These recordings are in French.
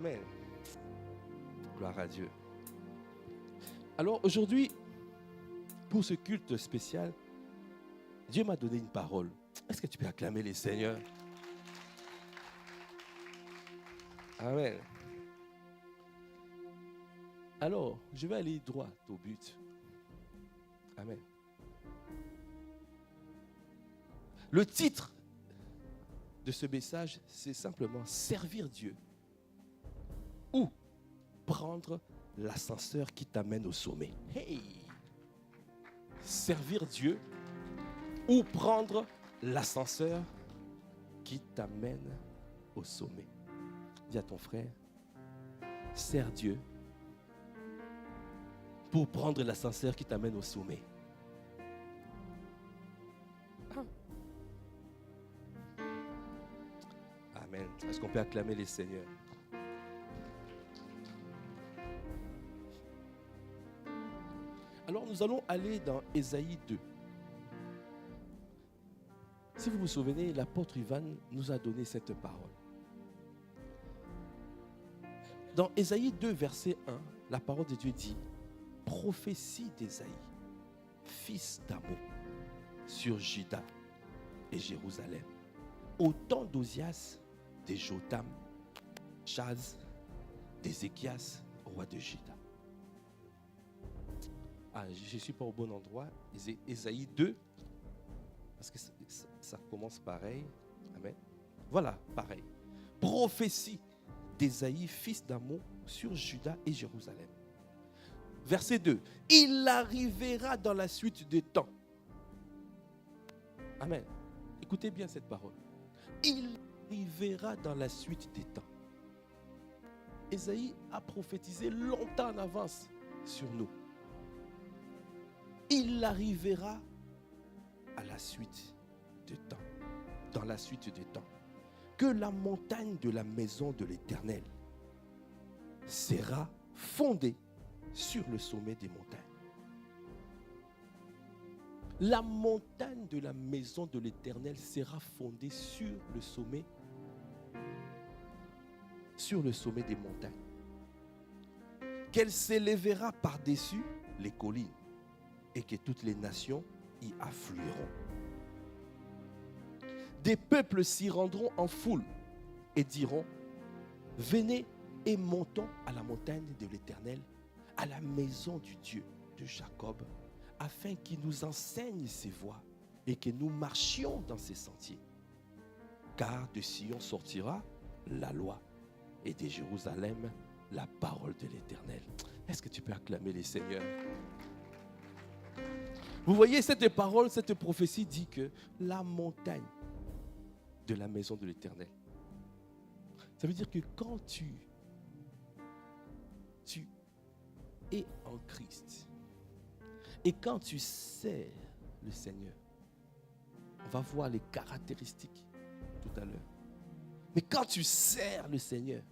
Amen. Gloire à Dieu. Alors aujourd'hui, pour ce culte spécial, Dieu m'a donné une parole. Est-ce que tu peux acclamer les Seigneurs? Amen. Alors, je vais aller droit au but. Amen. Le titre de ce message, c'est simplement servir Dieu ou prendre l'ascenseur qui t'amène au sommet. Hey! Servir Dieu ou prendre l'ascenseur qui t'amène au sommet. Dis à ton frère, sers Dieu pour prendre l'ascenseur qui t'amène au sommet. Amen. Est-ce qu'on peut acclamer les Seigneurs? Alors nous allons aller dans Ésaïe 2. Si vous vous souvenez, l'apôtre Ivan nous a donné cette parole. Dans Ésaïe 2, verset 1, la parole de Dieu dit: prophétie d'Ésaïe, fils d'Amos, sur Juda et Jérusalem, au temps d'Osias, de Jotham, Chaz, d'Ézéchias, roi de Juda. Je ne suis pas au bon endroit. Ésaïe 2, parce que ça commence pareil. Amen. Voilà, pareil. Prophétie d'Ésaïe, fils d'Amos, sur Juda et Jérusalem. Verset 2. Il arrivera dans la suite des temps. Amen. Écoutez bien cette parole. Il arrivera dans la suite des temps. Ésaïe a prophétisé longtemps en avance sur nous. Il arrivera à la suite des temps, dans la suite des temps, que la montagne de la maison de l'Éternel sera fondée sur le sommet des montagnes. La montagne de la maison de l'Éternel sera fondée sur le sommet des montagnes. Qu'elle s'élèvera par-dessus les collines et que toutes les nations y afflueront. Des peuples s'y rendront en foule et diront: venez et montons à la montagne de l'Éternel, à la maison du Dieu de Jacob, afin qu'il nous enseigne ses voies et que nous marchions dans ses sentiers. Car de Sion sortira la loi et de Jérusalem la parole de l'Éternel. Est-ce que tu peux acclamer les Seigneurs? Vous voyez, cette parole, cette prophétie dit que la montagne de la maison de l'Éternel, ça veut dire que quand tu es en Christ et quand tu sers le Seigneur, on va voir les caractéristiques tout à l'heure. Mais quand tu sers le Seigneur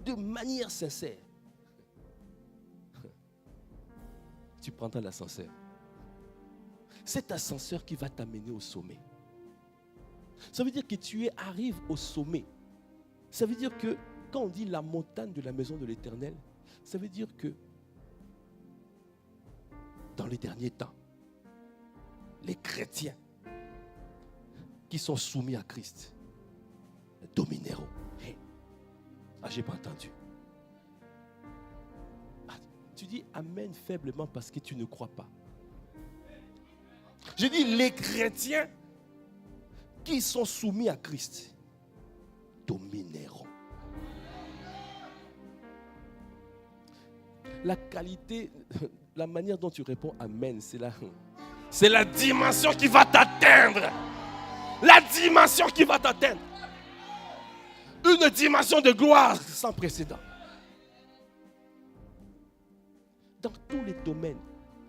de manière sincère, tu prendras l'ascenseur. Cet ascenseur qui va t'amener au sommet. Ça veut dire que arrives au sommet. Ça veut dire que quand on dit la montagne de la maison de l'Éternel, ça veut dire que dans les derniers temps, les chrétiens qui sont soumis à Christ domineront. J'ai pas entendu. Tu dis amen faiblement parce que tu ne crois pas. Je dis les chrétiens qui sont soumis à Christ domineront. La qualité, la manière dont tu réponds amen, c'est la dimension qui va t'atteindre. La dimension qui va t'atteindre. Une dimension de gloire sans précédent. Dans tous les domaines.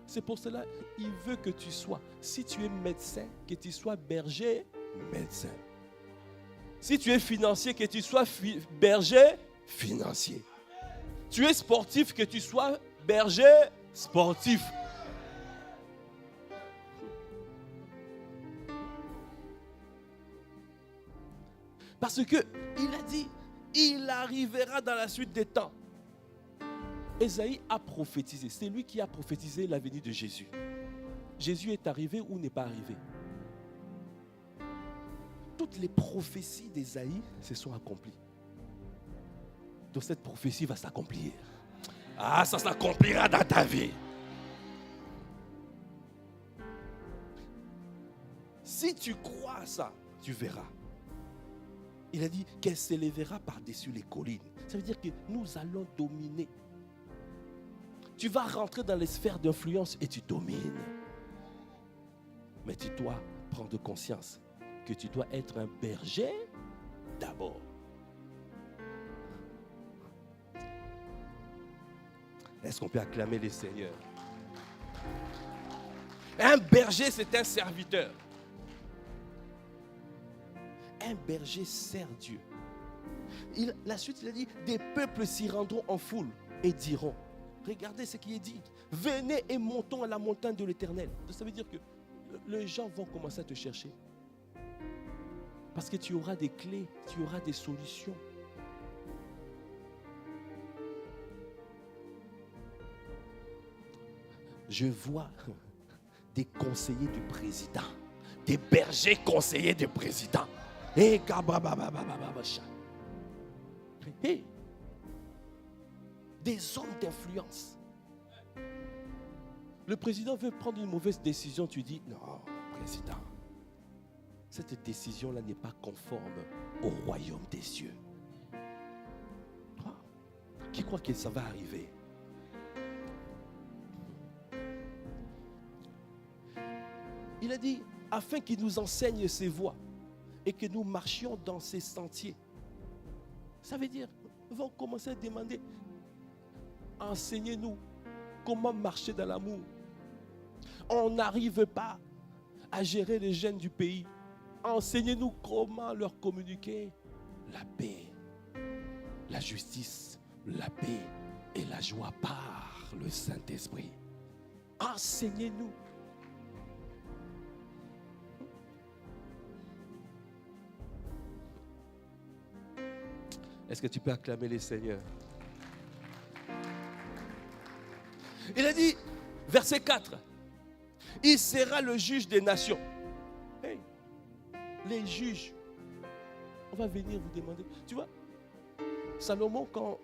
C'est pour cela qu'il veut que tu sois, si tu es médecin, que tu sois berger, médecin. Si tu es financier, que tu sois berger, financier. Tu es sportif, que tu sois berger, sportif. Parce que il a dit, Il arrivera dans la suite des temps. Ésaïe a prophétisé. C'est lui qui a prophétisé la venue de Jésus. Jésus est arrivé ou n'est pas arrivé? Toutes les prophéties d'Ésaïe se sont accomplies. Donc cette prophétie va s'accomplir. Ah, ça s'accomplira dans ta vie. Si tu crois à ça, tu verras. Il a dit qu'elle s'élèvera par-dessus les collines. Ça veut dire que nous allons dominer. Tu vas rentrer dans les sphères d'influence et tu domines. Mais tu dois prendre conscience que tu dois être un berger d'abord. Est-ce qu'on peut acclamer les seigneurs? Un berger, c'est un serviteur. Un berger sert Dieu. La suite, il a dit, des peuples s'y rendront en foule et diront, regardez ce qui est dit, venez et montons à la montagne de l'Éternel. Ça veut dire que les gens vont commencer à te chercher. Parce que tu auras des clés, tu auras des solutions. Je vois des conseillers du président, des bergers conseillers du président. Hey, des hommes d'influence. Le président veut prendre une mauvaise décision, tu dis, non, président, cette décision-là n'est pas conforme au royaume des cieux. Qui croit que ça va arriver? Il a dit, afin qu'il nous enseigne ses voies et que nous marchions dans ses sentiers. Ça veut dire, ils vont commencer à demander, enseignez-nous comment marcher dans l'amour. On n'arrive pas à gérer les jeunes du pays. Enseignez-nous comment leur communiquer la paix, la justice, la paix et la joie par le Saint-Esprit. Enseignez-nous. Est-ce que tu peux acclamer les seigneurs? Il a dit, verset 4, il sera le juge des nations. Hey, les juges, on va venir vous demander. Tu vois, Salomon, quand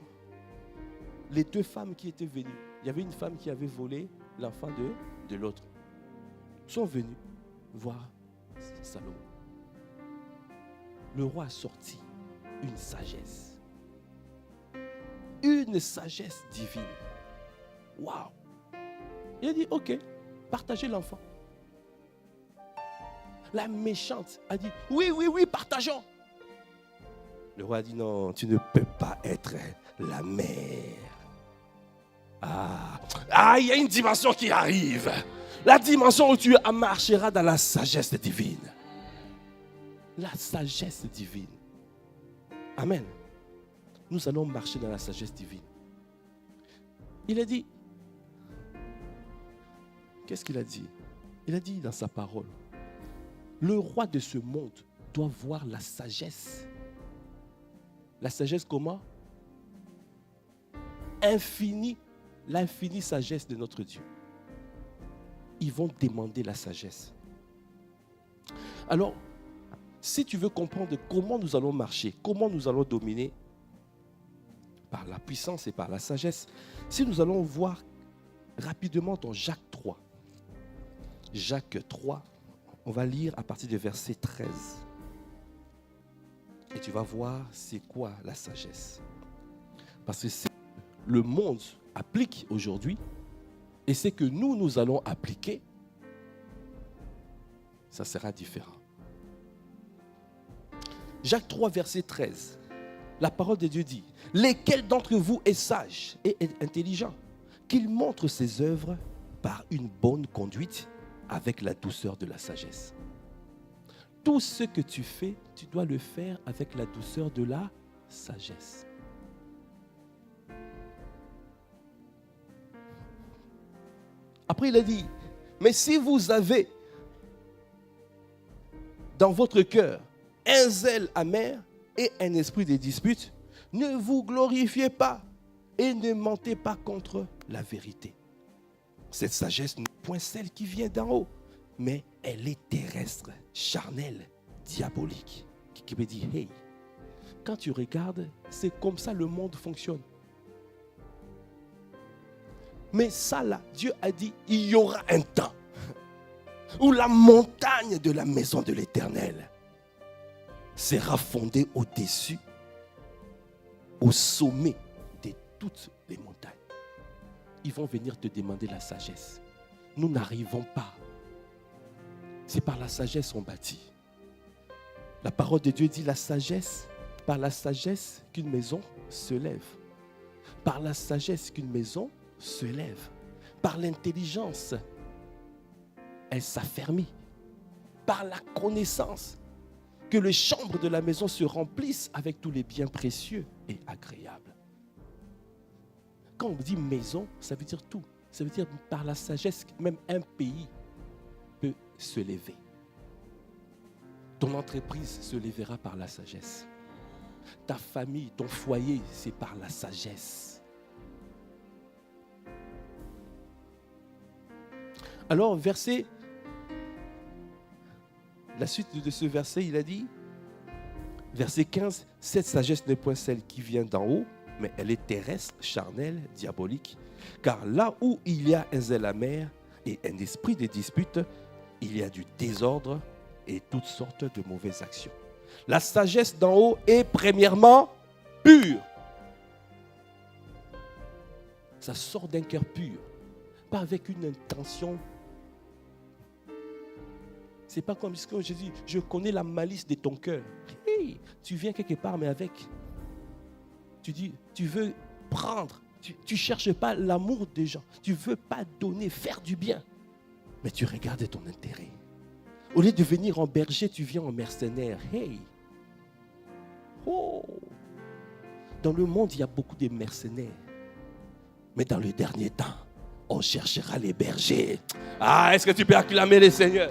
les deux femmes qui étaient venues, il y avait une femme qui avait volé l'enfant de l'autre, sont venues voir Salomon. Le roi a sorti une sagesse. Une sagesse divine. Waouh! Il a dit, ok, partagez l'enfant. La méchante a dit, oui, oui, oui, partageons. Le roi a dit, non, tu ne peux pas être la mère. Il y a une dimension qui arrive. La dimension où tu marcheras dans la sagesse divine. La sagesse divine. Amen. Nous allons marcher dans la sagesse divine. Il a dit, qu'est-ce qu'il a dit? Il a dit dans sa parole, le roi de ce monde doit voir la sagesse. La sagesse comment? Infinie, l'infinie sagesse de notre Dieu. Ils vont demander la sagesse. Alors, si tu veux comprendre comment nous allons marcher, comment nous allons dominer, par la puissance et par la sagesse, si nous allons voir rapidement dans Jacques 3. Jacques 3, on va lire à partir du verset 13. Et tu vas voir c'est quoi la sagesse. Parce que c'est le monde applique aujourd'hui et c'est que nous allons appliquer, ça sera différent. Jacques 3, verset 13. La parole de Dieu dit, lesquels d'entre vous est sage et est intelligent, qu'il montre ses œuvres par une bonne conduite avec la douceur de la sagesse. Tout ce que tu fais, tu dois le faire avec la douceur de la sagesse. Après, il a dit, mais si vous avez dans votre cœur un zèle amer et un esprit de dispute, Ne vous glorifiez pas et ne mentez pas contre la vérité. Cette sagesse n'est point celle qui vient d'en haut, mais elle est terrestre, charnelle, diabolique. Qui me dit, hey, quand tu regardes, c'est comme ça le monde fonctionne. Mais ça là, Dieu a dit, il y aura un temps où la montagne de la maison de l'Éternel sera fondée au-dessus, au sommet de toutes les montagnes. Ils vont venir te demander la sagesse. Nous n'arrivons pas. C'est par la sagesse qu'on bâtit. La parole de Dieu dit la sagesse, par la sagesse qu'une maison se lève. Par la sagesse qu'une maison se lève. Par l'intelligence, elle s'affermit. Par la connaissance, que les chambres de la maison se remplissent avec tous les biens précieux et agréables. Quand on dit maison, ça veut dire tout. Ça veut dire par la sagesse, même un pays peut se lever. Ton entreprise se lèvera par la sagesse. Ta famille, ton foyer, c'est par la sagesse. Alors, la suite de ce verset, il a dit, verset 15, cette sagesse n'est point celle qui vient d'en haut, mais elle est terrestre, charnelle, diabolique. Car là où il y a un zèle amer et un esprit de dispute, il y a du désordre et toutes sortes de mauvaises actions. La sagesse d'en haut est premièrement pure. Ça sort d'un cœur pur, pas avec une intention. C'est pas comme ce que j'ai dit, je connais la malice de ton cœur. Hey, tu viens quelque part, mais avec. Tu dis, tu veux prendre. Tu ne cherches pas l'amour des gens. Tu ne veux pas donner, faire du bien. Mais tu regardes ton intérêt. Au lieu de venir en berger, tu viens en mercenaire. Hey! Oh! Dans le monde, il y a beaucoup de mercenaires. Mais dans le dernier temps, on cherchera les bergers. Ah, est-ce que tu peux acclamer les seigneurs?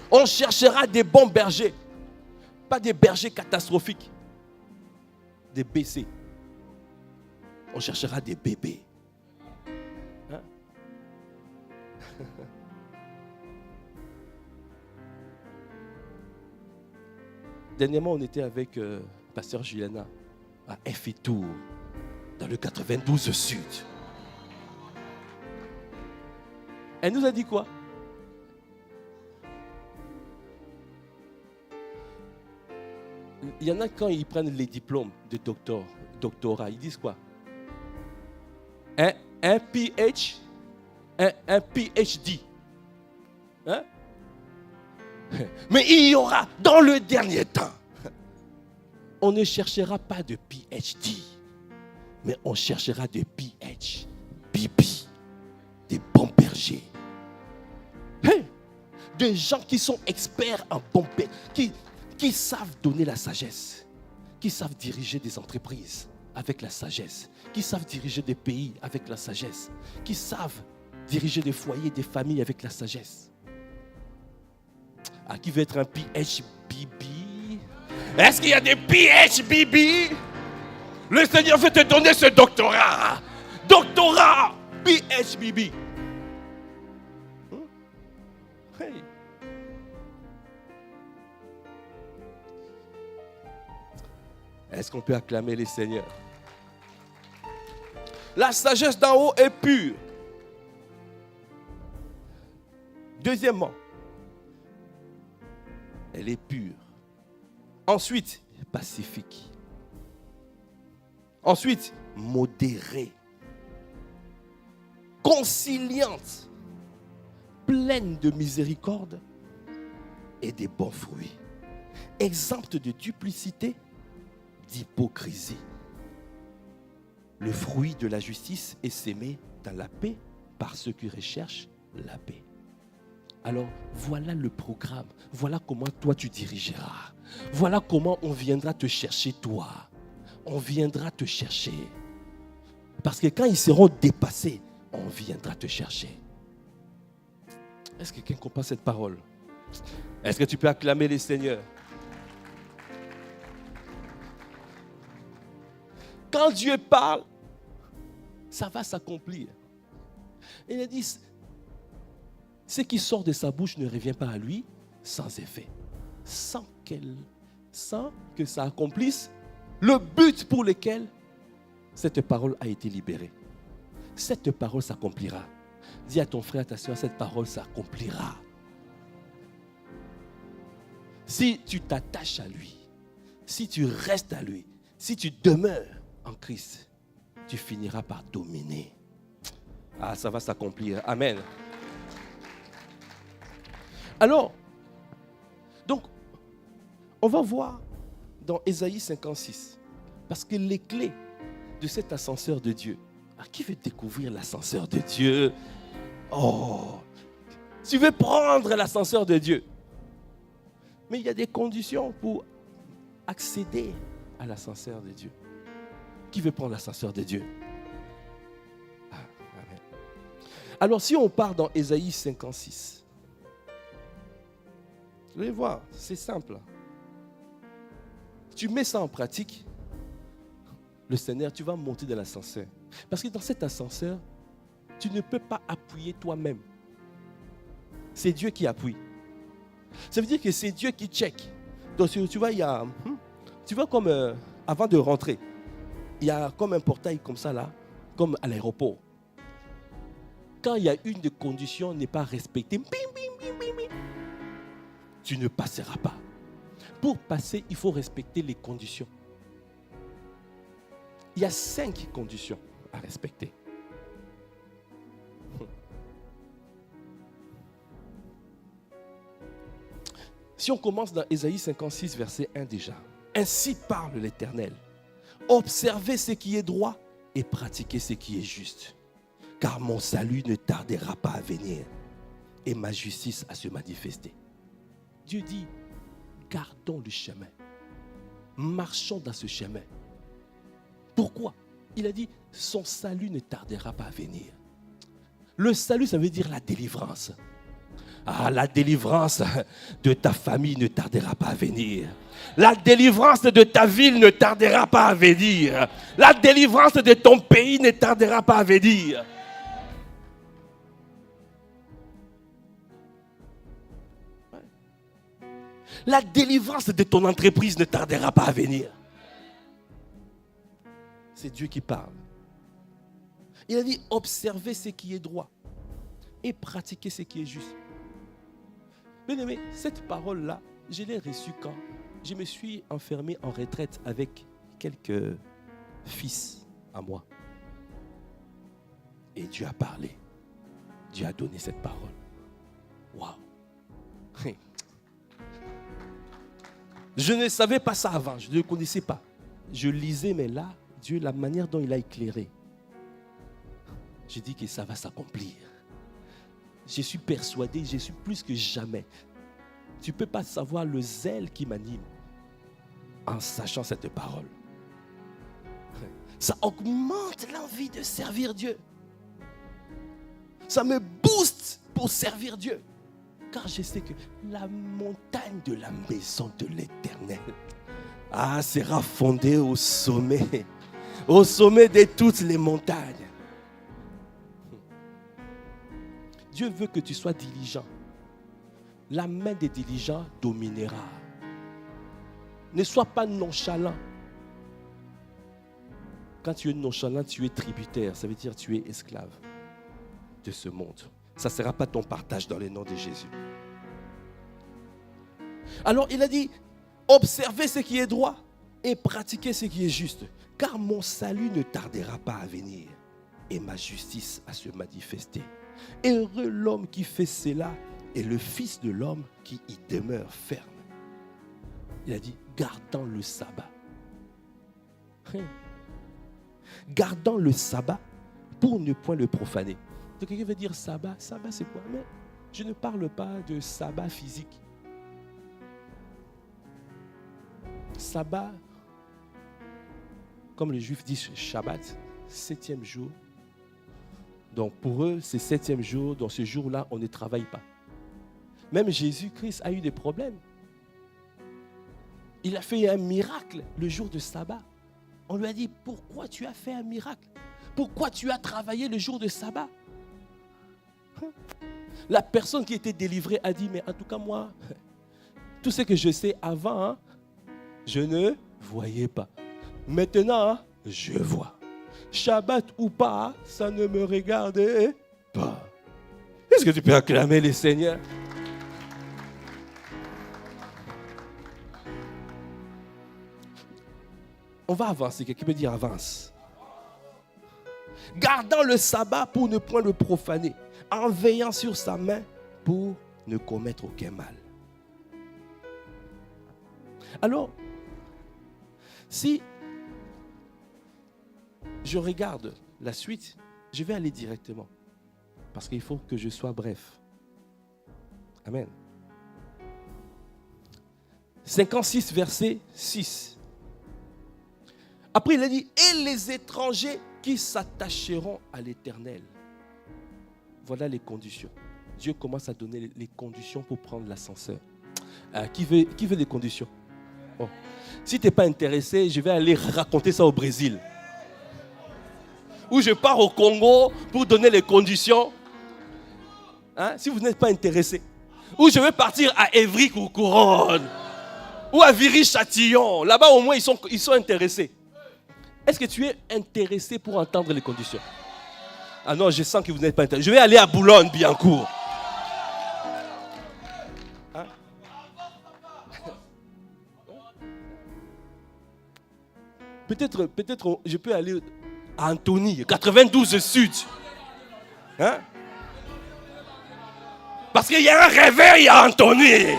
On cherchera des bons bergers. Pas des bergers catastrophiques. Des BC. On cherchera des bébés. Hein? Dernièrement, on était avec Pasteur Juliana à Effetour, dans le 92 Sud. Elle nous a dit quoi? Il y en a quand ils prennent les diplômes de doctorat, ils disent quoi? Un PhD. Hein? Mais il y aura dans le dernier temps, on ne cherchera pas de PhD, mais on cherchera de PhBB, des bons bergers. Hein? Des gens qui sont experts en bons bergers, qui savent donner la sagesse, qui savent diriger des entreprises avec la sagesse, qui savent diriger des pays avec la sagesse, qui savent diriger des foyers, des familles avec la sagesse. Ah, qui veut être un PhBB? Est-ce qu'il y a des PhBB? Le Seigneur veut te donner ce doctorat. Doctorat PhBB. Hey. Est-ce qu'on peut acclamer les seigneurs? La sagesse d'en haut est pure. Deuxièmement, elle est pure. Ensuite, pacifique. Ensuite, modérée. Conciliante. Pleine de miséricorde et des bons fruits. Exempte de duplicité, d'hypocrisie. Le fruit de la justice est sémé dans la paix par ceux qui recherchent la paix. Alors, voilà le programme. Voilà comment toi tu dirigeras. Voilà comment on viendra te chercher toi. On viendra te chercher. Parce que quand ils seront dépassés, on viendra te chercher. Est-ce que quelqu'un comprend cette parole? Est-ce que tu peux acclamer les seigneurs? quand Dieu parle, ça va s'accomplir. Et il a dit, ce qui sort de sa bouche ne revient pas à lui sans effet, sans que ça accomplisse le but pour lequel cette parole a été libérée. Cette parole s'accomplira. Dis à ton frère, à ta soeur, cette parole s'accomplira. Si tu t'attaches à lui, si tu restes à lui, si tu demeures en Christ, tu finiras par dominer. Ah, ça va s'accomplir. Amen. Alors, donc, on va voir dans Ésaïe 56, parce que les clés de cet ascenseur de Dieu, qui veut découvrir l'ascenseur de Dieu? Oh, tu veux prendre l'ascenseur de Dieu. Mais il y a des conditions pour accéder à l'ascenseur de Dieu. Qui veut prendre l'ascenseur de Dieu? Amen. Alors, si on part dans Ésaïe 56, vous allez voir, c'est simple. Tu mets ça en pratique, le Seigneur, tu vas monter dans l'ascenseur. Parce que dans cet ascenseur, tu ne peux pas appuyer toi-même. C'est Dieu qui appuie. Ça veut dire que c'est Dieu qui check. Donc tu vois, il y a, tu vois comme avant de rentrer, il y a comme un portail comme ça là, comme à l'aéroport. Quand il y a une des conditions n'est pas respectée, tu ne passeras pas. Pour passer, il faut respecter les conditions. Il y a 5 conditions à respecter. Si on commence dans Ésaïe 56, verset 1 déjà. Ainsi parle l'Éternel. Observez ce qui est droit et pratiquez ce qui est juste. Car mon salut ne tardera pas à venir et ma justice à se manifester. Dieu dit, gardons le chemin. Marchons dans ce chemin. Pourquoi? Il a dit, son salut ne tardera pas à venir. Le salut, ça veut dire la délivrance. Ah, la délivrance de ta famille ne tardera pas à venir. La délivrance de ta ville ne tardera pas à venir. La délivrance de ton pays ne tardera pas à venir. La délivrance de ton entreprise ne tardera pas à venir. C'est Dieu qui parle. Il a dit, observez ce qui est droit et pratiquez ce qui est juste. Bien-aimé, cette parole-là, je l'ai reçue quand je me suis enfermé en retraite avec quelques fils à moi. Et Dieu a parlé. Dieu a donné cette parole. Waouh! Je ne savais pas ça avant, je ne le connaissais pas. Je lisais, mais là, Dieu, la manière dont il a éclairé, j'ai dit que ça va s'accomplir. Je suis persuadé, je suis plus que jamais. Tu ne peux pas savoir le zèle qui m'anime en sachant cette parole. Ça augmente l'envie de servir Dieu. Ça me booste pour servir Dieu. Car je sais que la montagne de la maison de l'Éternel sera fondée au sommet de toutes les montagnes. Dieu veut que tu sois diligent. La main des diligents dominera. Ne sois pas nonchalant. Quand tu es nonchalant, tu es tributaire. Ça veut dire que tu es esclave de ce monde. Ça ne sera pas ton partage dans le nom de Jésus. Alors il a dit, observez ce qui est droit et pratiquez ce qui est juste. Car mon salut ne tardera pas à venir et ma justice à se manifester. Heureux l'homme qui fait cela et le Fils de l'homme qui y demeure ferme. Il a dit, gardant le sabbat. Gardant le sabbat pour ne point le profaner. Donc quelqu'un veut dire sabbat. Sabbat c'est quoi? Mais je ne parle pas de sabbat physique. Sabbat, comme les Juifs disent Shabbat, 7e jour. Donc pour eux, c'est 7e jour. Dans ce jour-là, on ne travaille pas. Même Jésus-Christ a eu des problèmes. Il a fait un miracle le jour de sabbat. On lui a dit, pourquoi tu as fait un miracle? Pourquoi tu as travaillé le jour de sabbat? La personne qui était délivrée a dit, mais en tout cas moi, tout ce que je sais avant, je ne voyais pas. Maintenant, je vois. Shabbat ou pas, ça ne me regardait pas. Est-ce que tu peux acclamer les Seigneurs? On va avancer. Quelqu'un peut dire avance. Gardant le sabbat pour ne point le profaner, en veillant sur sa main pour ne commettre aucun mal. Alors, si je regarde la suite, je vais aller directement. Parce qu'il faut que je sois bref. Amen. 56, verset 6. Après, il a dit, et les étrangers qui s'attacheront à l'Éternel. Voilà les conditions. Dieu commence à donner les conditions pour prendre l'ascenseur. Qui veut des conditions? Oh. Si tu n'es pas intéressé, je vais aller raconter ça au Brésil. Ou je pars au Congo pour donner les conditions. Si vous n'êtes pas intéressé. Ou je vais partir à Évry-Couronne. Ou à Viry-Châtillon. Là-bas, au moins, ils sont intéressés. Est-ce que tu es intéressé pour entendre les conditions? Ah non, je sens que vous n'êtes pas intéressé. Je vais aller à Boulogne-Billancourt. Peut-être je peux aller à Antony, 92 Sud. Parce qu'il y a un réveil à Antony.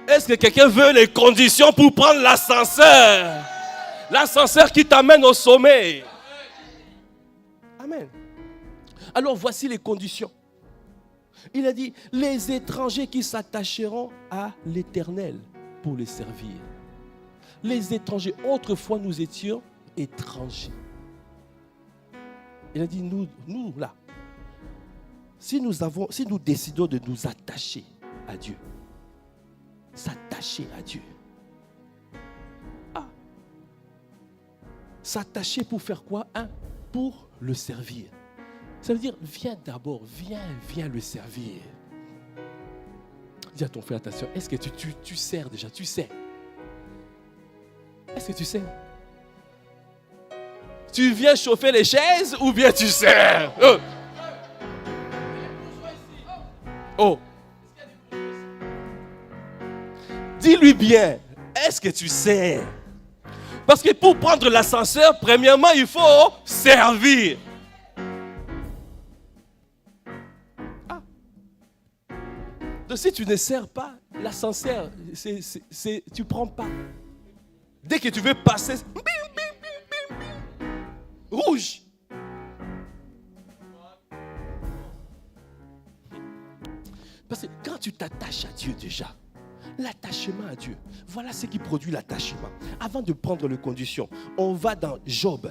Est-ce que quelqu'un veut les conditions pour prendre l'ascenseur? L'ascenseur qui t'amène au sommet. Amen. Alors voici les conditions. Il a dit, les étrangers qui s'attacheront à l'Éternel pour les servir. Les étrangers, autrefois nous étions étrangers. Il a dit, nous là, si nous décidons de nous attacher à Dieu, s'attacher à Dieu. S'attacher pour faire quoi? Pour le servir. Ça veut dire, viens d'abord, viens le servir. Dis à ton frère, à ta soeur, est-ce que tu sers déjà? Tu sais? Est-ce que tu sais? Tu viens chauffer les chaises ou bien tu sers? Oh! Dis-lui bien, est-ce que tu sais? Parce que pour prendre l'ascenseur, premièrement, il faut servir. Donc si tu ne sers pas, l'ascenseur, tu ne prends pas. Dès que tu veux passer, bim, bim, bim, bim, rouge. Parce que quand tu t'attaches à Dieu déjà, l'attachement à Dieu, voilà ce qui produit l'attachement. Avant de prendre les conditions, on va dans Job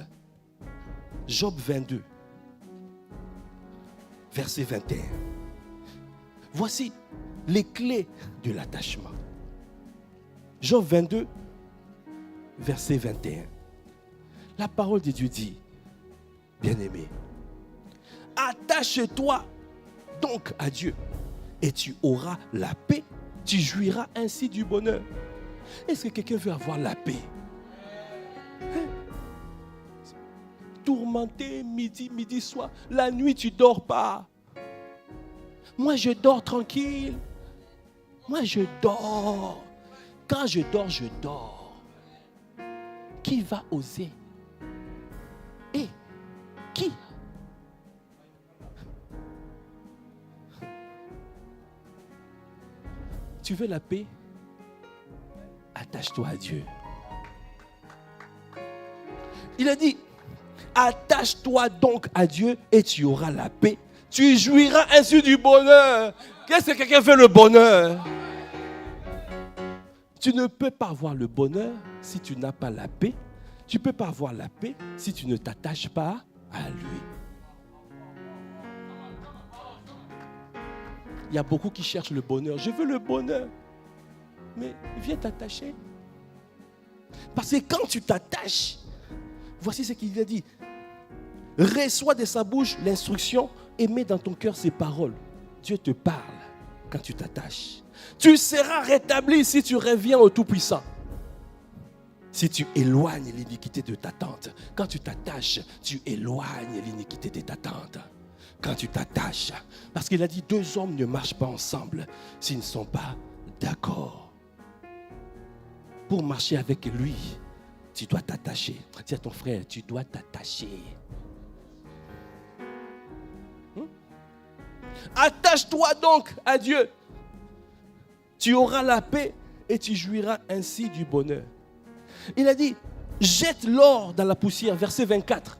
22, verset 21. Voici les clés de l'attachement. Job 22, verset 21. La parole de Dieu dit, bien-aimé, attache-toi donc à Dieu et tu auras la paix. Tu jouiras ainsi du bonheur. Est-ce que quelqu'un veut avoir la paix? Tourmenté midi, soir. La nuit, tu ne dors pas. Moi, je dors tranquille. Moi, je dors. Quand je dors, je dors. Qui va oser? Et qui? Tu veux la paix? Attache-toi à Dieu. Il a dit, attache-toi donc à Dieu et tu auras la paix. Tu jouiras ainsi du bonheur. Qu'est-ce que quelqu'un veut le bonheur? Tu ne peux pas avoir le bonheur si tu n'as pas la paix. Tu ne peux pas avoir la paix si tu ne t'attaches pas à lui. Il y a beaucoup qui cherchent le bonheur. Je veux le bonheur. Mais viens t'attacher. Parce que quand tu t'attaches, voici ce qu'il a dit. Reçois de sa bouche l'instruction et mets dans ton cœur ses paroles. Dieu te parle quand tu t'attaches. Tu seras rétabli si tu reviens au Tout-Puissant. Si tu éloignes l'iniquité de ta tente. Quand tu t'attaches, tu éloignes l'iniquité de ta tente. Quand tu t'attaches. Parce qu'il a dit, 2 hommes ne marchent pas ensemble s'ils ne sont pas d'accord. Pour marcher avec lui, tu dois t'attacher. Dis à ton frère, tu dois t'attacher. Attache-toi donc à Dieu. Tu auras la paix et tu jouiras ainsi du bonheur. Il a dit, jette l'or dans la poussière, verset 24.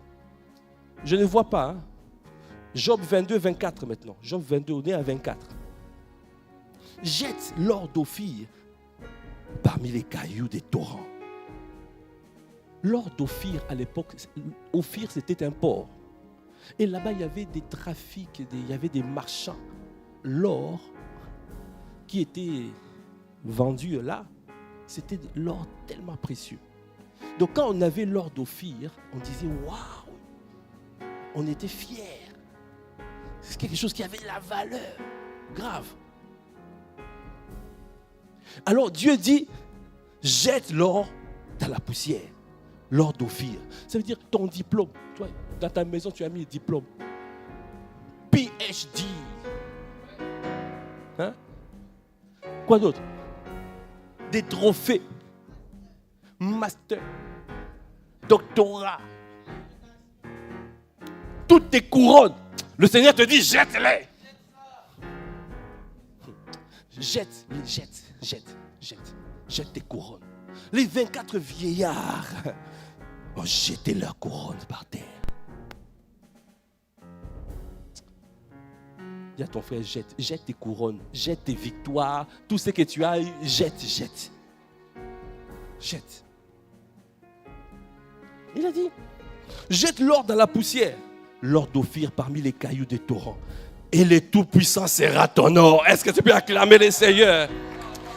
Je ne vois pas. Job 22, 24 maintenant. Job 22, on est à 24. Jette l'or d'Ophir parmi les cailloux des torrents. L'or d'Ophir à l'époque, Ophir c'était un port. Et là-bas il y avait des trafics, il y avait des marchands. L'or qui était vendu là, c'était l'or tellement précieux. Donc quand on avait l'or d'Ophir, on disait waouh, on était fiers. C'est quelque chose qui avait de la valeur grave. Alors Dieu dit, jette l'or dans la poussière, l'or d'Ophir. Ça veut dire ton diplôme. Toi, dans ta maison, tu as mis le diplôme. PhD. Hein? Quoi d'autre? Des trophées. Master. Doctorat. Toutes tes couronnes. Le Seigneur te dit, jette-les. Jette tes couronnes. Les 24 vieillards ont jeté leurs couronnes par terre. Dis à ton frère, jette tes couronnes, jette tes victoires, tout ce que tu as, jette. Il a dit, jette l'or dans la poussière, l'or d'Ophir parmi les cailloux des torrents. Et le Tout-Puissant sera ton or. Est-ce que tu peux acclamer le Seigneur?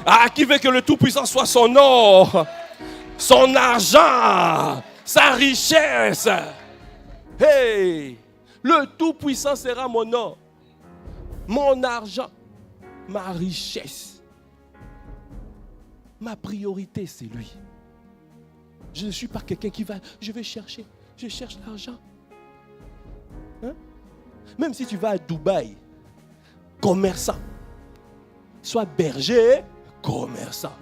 Ah, qui veut que le Tout-Puissant soit son or, son argent, sa richesse? Hey, le Tout-Puissant sera mon or, mon argent, ma richesse. Ma priorité, c'est lui. Je ne suis pas quelqu'un qui va, je cherche l'argent. Hein? Même si tu vas à Dubaï, commerçant, sois berger, commerçant.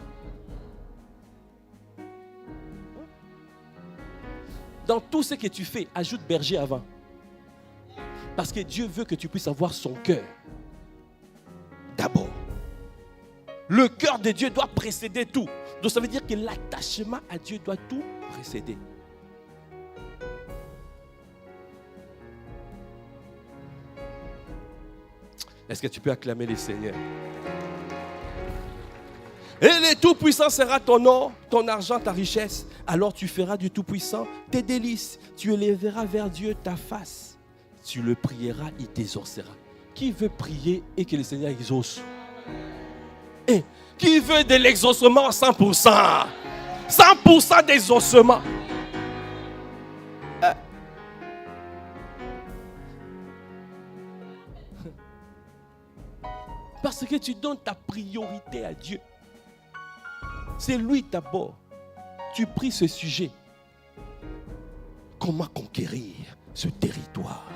Dans tout ce que tu fais, ajoute berger avant. Parce que Dieu veut que tu puisses avoir son cœur. D'abord. Le cœur de Dieu doit précéder tout. Donc ça veut dire que l'attachement à Dieu doit tout précéder. Est-ce que tu peux acclamer les Seigneurs? Et le Tout-Puissant sera ton or, ton argent, ta richesse. Alors tu feras du Tout-Puissant tes délices. Tu élèveras vers Dieu ta face. Tu le prieras, il t'exaucera. Qui veut prier et que le Seigneur exauce? Et qui veut de l'exaucement 100%? 100% d'exaucement. Parce que tu donnes ta priorité à Dieu. C'est lui d'abord. Tu pries ce sujet. Comment conquérir ce territoire?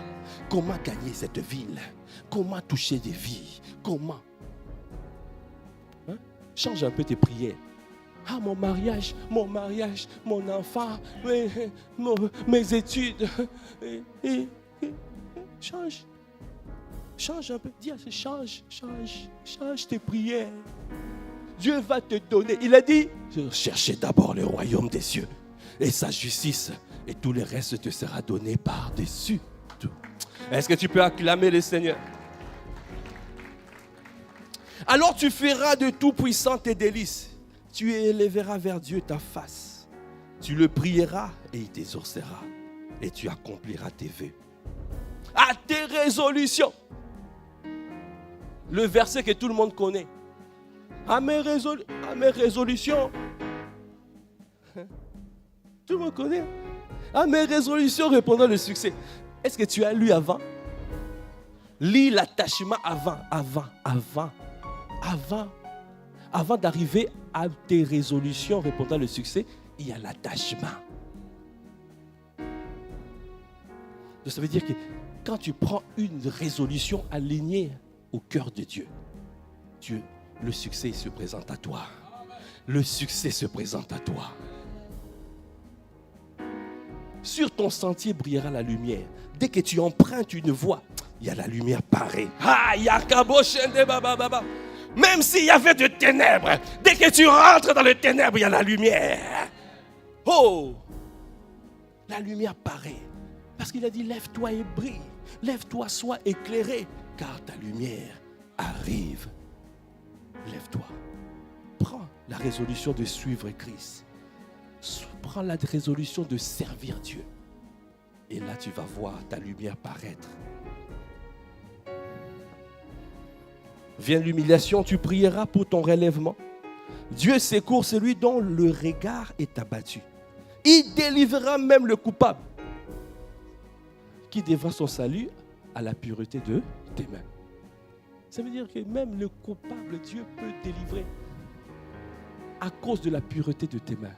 Comment gagner cette ville? Comment toucher des vies? Comment? Hein? Change un peu tes prières. Ah, mon mariage, mon enfant, mes études. Change. Change un peu. Dis à ce change tes prières. Dieu va te donner. Il a dit, cherchez d'abord le royaume des cieux et sa justice, et tout le reste te sera donné par-dessus tout. Est-ce que tu peux acclamer le Seigneur? Alors tu feras de Tout-Puissant tes délices. Tu élèveras vers Dieu ta face. Tu le prieras et il t'exaucera. Et tu accompliras tes vœux. À tes résolutions. Le verset que tout le monde connaît. À mes résolutions. Tout le monde connaît. À mes résolutions répondant le succès. Est-ce que tu as lu avant? Lis l'attachement avant d'arriver à tes résolutions répondant le succès, il y a l'attachement. Donc ça veut dire que quand tu prends une résolution alignée au cœur de Dieu, le succès se présente à toi. Le succès se présente à toi. Sur ton sentier brillera la lumière. Dès que tu empruntes une voie, il y a la lumière paraît. Ah, même s'il y avait de ténèbres, dès que tu rentres dans les ténèbres, il y a la lumière. Oh, la lumière paraît. Parce qu'il a dit, lève-toi et brille. Lève-toi, sois éclairé, car ta lumière arrive. Lève-toi. Prends la résolution de suivre Christ. Prends la résolution de servir Dieu. Et là, tu vas voir ta lumière paraître. Vient l'humiliation, tu prieras pour ton relèvement. Dieu secourt celui dont le regard est abattu. Il délivrera même le coupable qui devra son salut à la pureté de tes mains. Ça veut dire que même le coupable, Dieu peut délivrer à cause de la pureté de tes mains.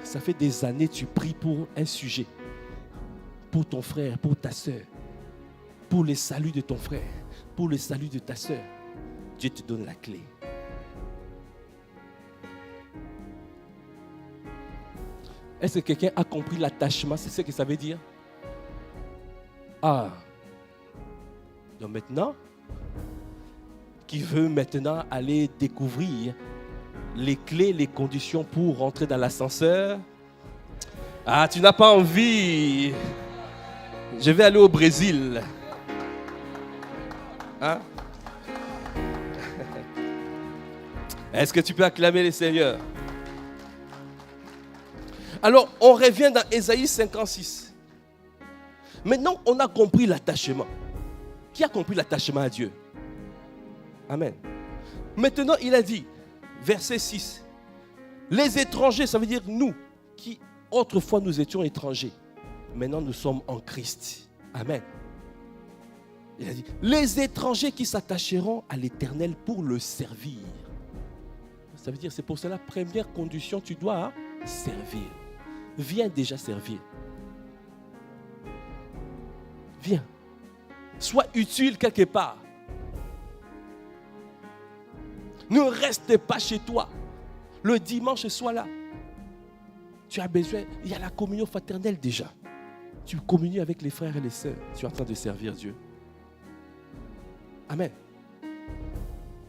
Ça fait des années que tu pries pour un sujet, pour ton frère, pour ta soeur, pour le salut de ton frère, pour le salut de ta soeur. Dieu te donne la clé. Est-ce que quelqu'un a compris l'attachement? C'est ce que ça veut dire? Ah. Donc maintenant, qui veut maintenant aller découvrir les clés, les conditions pour rentrer dans l'ascenseur? Ah, tu n'as pas envie. Je vais aller au Brésil. Hein? Est-ce que tu peux acclamer le Seigneur? Alors, on revient dans Ésaïe 56. Maintenant, on a compris l'attachement. Qui a compris l'attachement à Dieu? Amen. Maintenant, il a dit, verset 6, les étrangers, ça veut dire nous, qui autrefois nous étions étrangers. Maintenant, nous sommes en Christ. Amen. Il a dit, les étrangers qui s'attacheront à l'Éternel pour le servir. Ça veut dire, c'est pour cela, première condition, tu dois servir. Viens déjà servir. Viens. Sois utile quelque part. Ne reste pas chez toi. Le dimanche, sois là. Tu as besoin, il y a la communion fraternelle déjà. Tu communies avec les frères et les sœurs. Tu es en train de servir Dieu. Amen.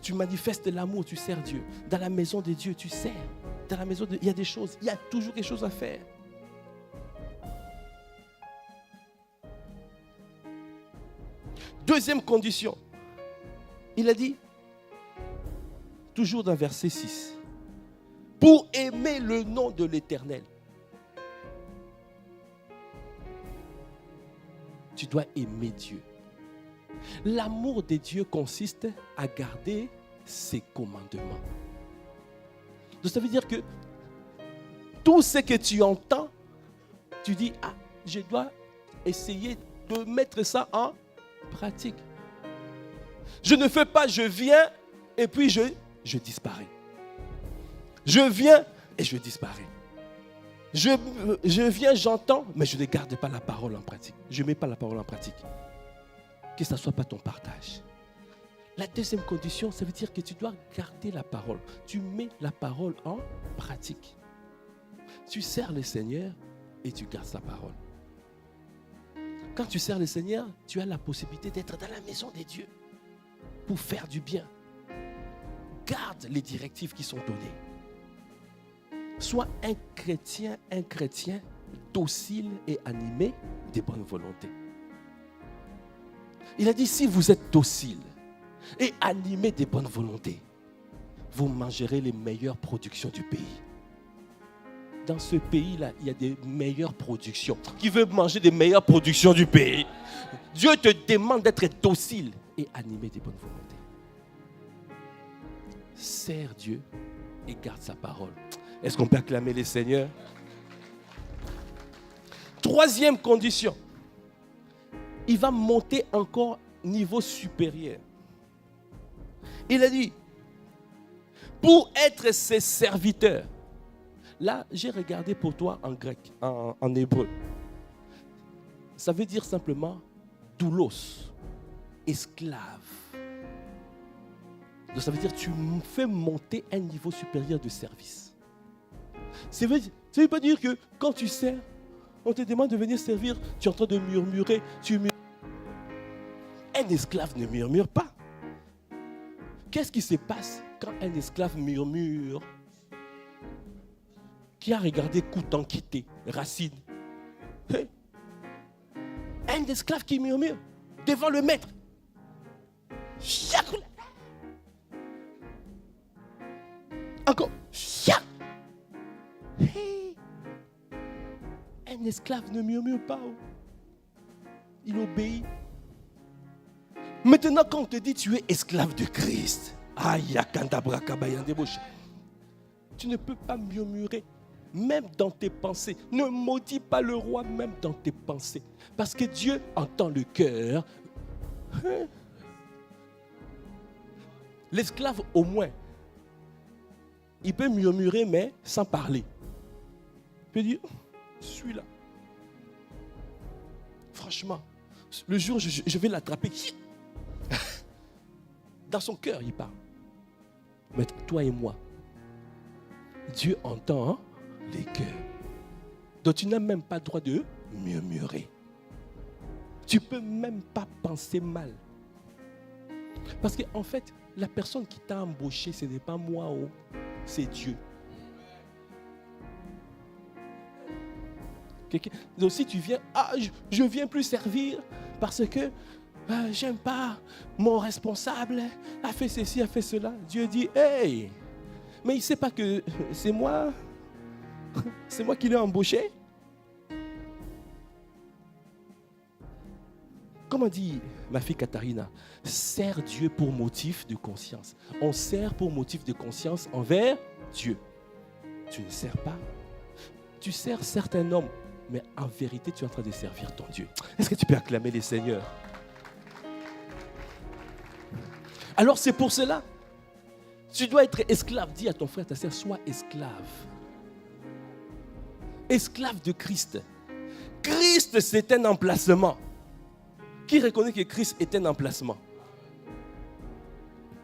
Tu manifestes l'amour, tu sers Dieu. Dans la maison de Dieu, tu sers. Dans la maison de Dieu, il y a des choses, il y a toujours quelque chose à faire. Deuxième condition. Il a dit, toujours dans verset 6, pour aimer le nom de l'Éternel. Tu dois aimer Dieu. L'amour de Dieu consiste à garder ses commandements. Donc ça veut dire que tout ce que tu entends, tu dis, ah, je dois essayer de mettre ça en pratique. Je ne fais pas, je viens et puis je disparais. Je viens et je disparais. Je viens, j'entends, mais je ne garde pas la parole en pratique. Je ne mets pas la parole en pratique. Que ça ne soit pas ton partage. La deuxième condition, ça veut dire que tu dois garder la parole. Tu mets la parole en pratique. Tu sers le Seigneur et tu gardes sa parole. Quand tu sers le Seigneur, tu as la possibilité d'être dans la maison de Dieu pour faire du bien. Garde les directives qui sont données. Sois un chrétien docile et animé de bonne volonté. Il a dit, si vous êtes docile et animé de bonne volonté, vous mangerez les meilleures productions du pays. dans ce pays-là, il y a des meilleures productions. Qui veut manger des meilleures productions du pays? Dieu te demande d'être docile et animé des bonnes volontés. Sers Dieu et garde sa parole. Est-ce qu'on peut acclamer les seigneurs? Troisième condition. Il va monter encore niveau supérieur. Il a dit, pour être ses serviteurs. Là, j'ai regardé pour toi en grec, en hébreu. Ça veut dire simplement doulos, esclave. Donc ça veut dire que tu fais monter un niveau supérieur de service. Ça veut pas dire que quand tu sers, on te demande de venir servir, tu es en train de murmurer, Un esclave ne murmure pas. Qu'est-ce qui se passe quand un esclave murmure? Qui a regardé Koutankité, Racine? Un esclave qui murmure devant le maître. Encore. Un esclave ne murmure pas. Il obéit. Maintenant, quand on te dit tu es esclave de Christ, tu ne peux pas murmurer, même dans tes pensées. Ne maudis pas le roi, même dans tes pensées. Parce que Dieu entend le cœur. L'esclave, au moins, il peut murmurer, mais sans parler. Il peut dire, je suis là. Franchement, le jour où je vais l'attraper, dans son cœur, il parle. Mais toi et moi, Dieu entend les cœurs. Donc tu n'as même pas le droit de murmurer. Tu ne peux même pas penser mal. Parce qu'en fait, la personne qui t'a embauché, ce n'est pas moi, c'est Dieu. Donc si tu viens, je ne viens plus servir parce que j'aime pas, mon responsable a fait ceci, a fait cela. Dieu dit, hey, mais il ne sait pas que c'est moi qui l'ai embauché. Comment dit ma fille Katharina, sers Dieu pour motif de conscience. On sert pour motif de conscience envers Dieu. Tu ne sers pas. Tu sers certains hommes, mais en vérité, tu es en train de servir ton Dieu. Est-ce que tu peux acclamer les seigneurs? Alors c'est pour cela, tu dois être esclave. Dis à ton frère, ta sœur, sois esclave. Esclave de Christ. Christ, c'est un emplacement. Qui reconnaît que Christ est un emplacement?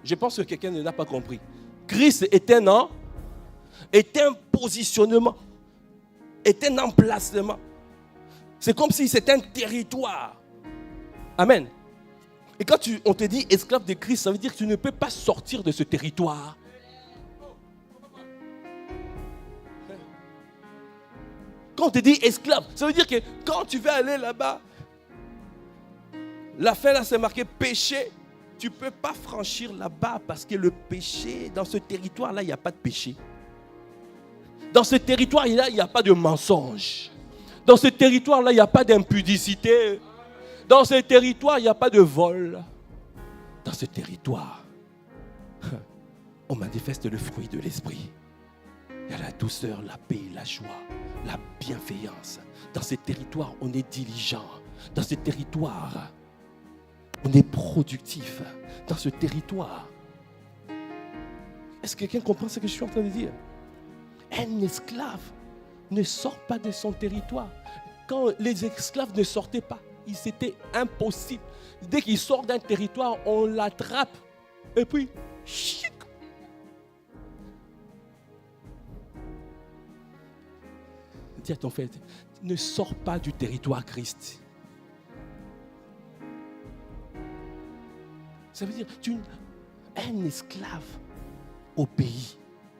Je pense que quelqu'un ne l'a pas compris. Christ est un positionnement, est un emplacement. C'est comme si c'était un territoire. Amen. Et quand on te dit esclave de Christ, ça veut dire que tu ne peux pas sortir de ce territoire. Quand on te dit esclave, ça veut dire que quand tu veux aller là-bas, la fin là c'est marqué péché. Tu ne peux pas franchir là-bas parce que le péché, dans ce territoire-là, il n'y a pas de péché. Dans ce territoire-là, il n'y a pas de mensonge. Dans ce territoire-là, il n'y a pas d'impudicité. Dans ce territoire, il n'y a pas de vol. Dans ce territoire, on manifeste le fruit de l'esprit. Il y a la douceur, la paix, la joie, la bienveillance. Dans ce territoire, on est diligent. Dans ce territoire, on est productif. Dans ce territoire. Est-ce que quelqu'un comprend ce que je suis en train de dire? Un esclave ne sort pas de son territoire. Quand les esclaves ne sortaient pas, c'était impossible. Dès qu'il sort d'un territoire, on l'attrape. Et puis, chic. Dis à ton frère, ne sors pas du territoire Christ. Ça veut dire, un esclave obéit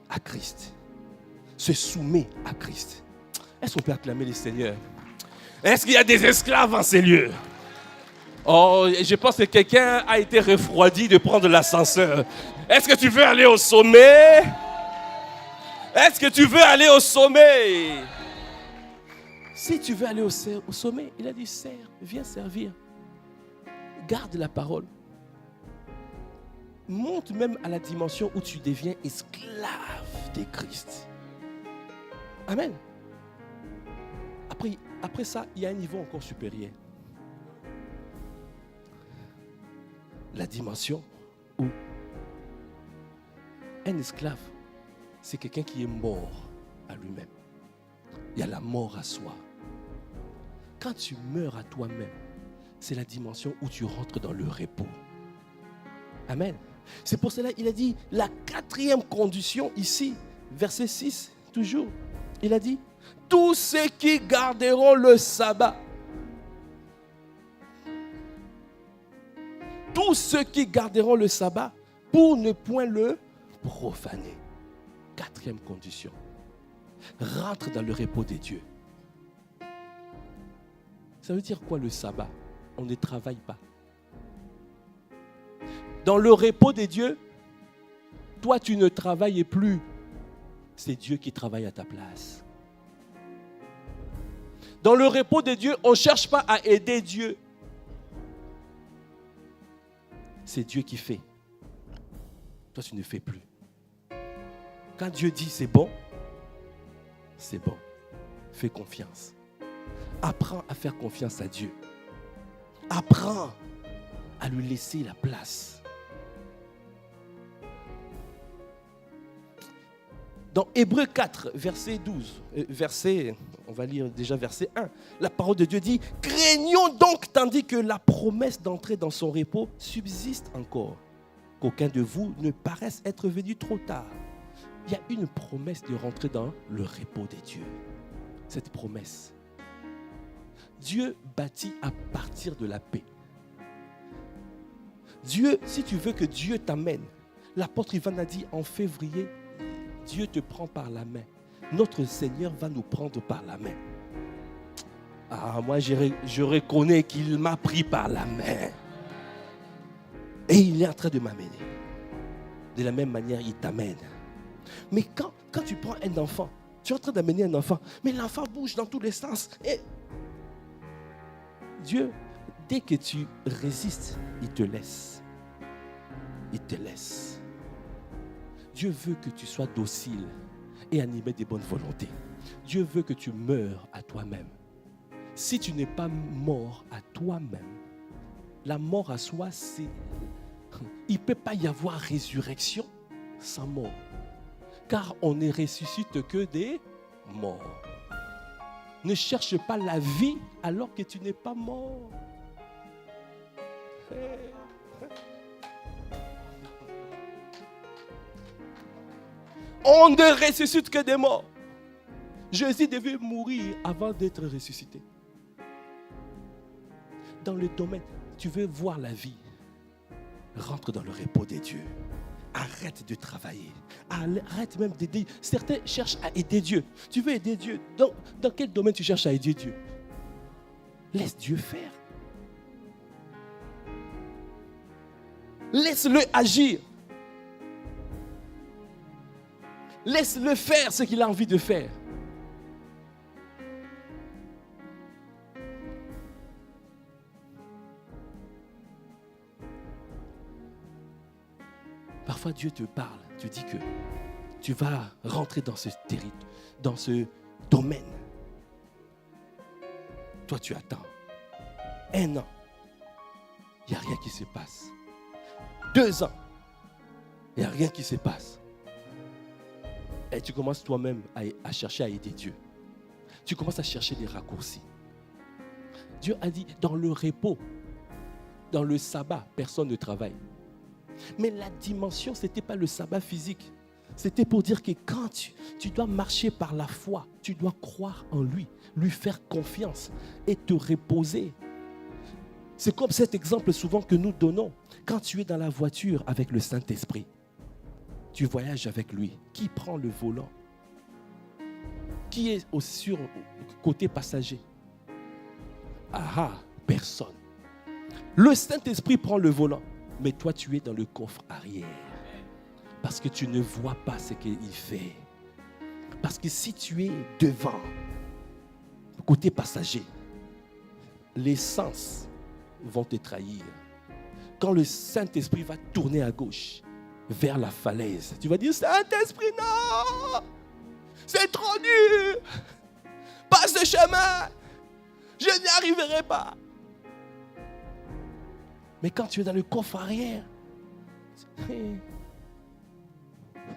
à Christ, se soumet à Christ. Est-ce qu'on peut acclamer les seigneurs? Est-ce qu'il y a des esclaves en ces lieux? Oh, je pense que quelqu'un a été refroidi de prendre l'ascenseur. Est-ce que tu veux aller au sommet? Est-ce que tu veux aller au sommet? Si tu veux aller au sommet, il a dit, sers, viens servir. Garde la parole. Monte même à la dimension où tu deviens esclave de Christ. Amen. Après ça, il y a un niveau encore supérieur. La dimension où un esclave, c'est quelqu'un qui est mort à lui-même. Il y a la mort à soi. Quand tu meurs à toi-même, c'est la dimension où tu rentres dans le repos. Amen. C'est pour cela qu'il a dit la 4e condition ici, verset 6, toujours. Il a dit, tous ceux qui garderont le sabbat, tous ceux qui garderont le sabbat pour ne point le profaner. 4e condition. Rentre dans le repos des dieux. Ça veut dire quoi le sabbat? On ne travaille pas. Dans le repos des dieux, toi tu ne travailles plus. C'est Dieu qui travaille à ta place. Dans le repos des dieux, on ne cherche pas à aider Dieu. C'est Dieu qui fait. Toi tu ne fais plus. Quand Dieu dit c'est bon, c'est bon. Fais confiance. Apprends à faire confiance à Dieu. Apprends à lui laisser la place. Dans Hébreux 4, verset 12, on va lire déjà verset 1, la parole de Dieu dit « Craignons donc, tandis que la promesse d'entrer dans son repos subsiste encore, qu'aucun de vous ne paraisse être venu trop tard. » Il y a une promesse de rentrer dans le repos des dieux. Cette promesse, Dieu bâtit à partir de la paix. Dieu, si tu veux que Dieu t'amène, l'apôtre Ivan a dit en février, Dieu te prend par la main. Notre Seigneur va nous prendre par la main. Ah, moi je reconnais qu'il m'a pris par la main. Et il est en train de m'amener. De la même manière, il t'amène. Mais quand tu prends un enfant, tu es en train d'amener un enfant, mais l'enfant bouge dans tous les sens. Et Dieu, dès que tu résistes, il te laisse. Il te laisse. Dieu veut que tu sois docile et animé de bonne volonté. Dieu veut que tu meures à toi-même. Si tu n'es pas mort à toi-même, la mort à soi, c'est... Il ne peut pas y avoir résurrection sans mort. Car on ne ressuscite que des morts. Ne cherche pas la vie alors que tu n'es pas mort. On ne ressuscite que des morts. Jésus devait mourir avant d'être ressuscité. Dans le domaine, tu veux voir la vie, rentre dans le repos des dieux. Arrête de travailler. Arrête même d'aider. Certains cherchent à aider Dieu. Tu veux aider Dieu. Dans quel domaine tu cherches à aider Dieu? Laisse Dieu faire. Laisse-le agir. Laisse-le faire ce qu'il a envie de faire. Parfois Dieu te parle, te dit que tu vas rentrer dans ce territoire, dans ce domaine. Toi tu attends. 1 an, il n'y a rien qui se passe. 2 ans, il n'y a rien qui se passe. Et tu commences toi-même à chercher à aider Dieu. Tu commences à chercher des raccourcis. Dieu a dit, dans le repos, dans le sabbat, personne ne travaille. Mais la dimension, ce n'était pas le sabbat physique. C'était pour dire que quand tu dois marcher par la foi, tu dois croire en lui, lui faire confiance et te reposer. C'est comme cet exemple souvent que nous donnons. Quand tu es dans la voiture avec le Saint-Esprit, tu voyages avec lui. Qui prend le volant? Qui est sur côté passager? Personne. Le Saint-Esprit prend le volant, mais toi tu es dans le coffre arrière. Parce que tu ne vois pas ce qu'il fait. Parce que si tu es devant, côté passager, les sens vont te trahir. Quand le Saint-Esprit va tourner à gauche, vers la falaise, tu vas dire, Saint-Esprit, non! C'est trop dur! Pas ce chemin! Je n'y arriverai pas! Mais quand tu es dans le coffre arrière,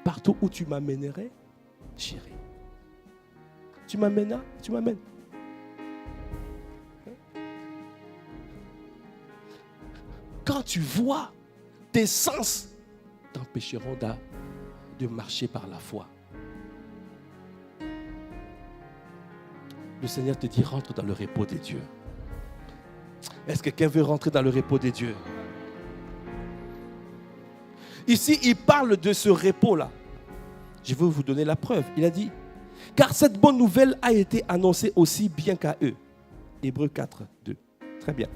partout où tu m'amènerais, j'irai. Tu m'amènes, tu m'amènes. Quand tu vois, tes sens t'empêcheront de marcher par la foi. Le Seigneur te dit, rentre dans le repos des dieux. Est-ce que quelqu'un veut rentrer dans le repos des dieux? Ici, il parle de ce repos-là. Je veux vous donner la preuve. Il a dit, car cette bonne nouvelle a été annoncée aussi bien qu'à eux. Hébreux 4, 2. Très bien.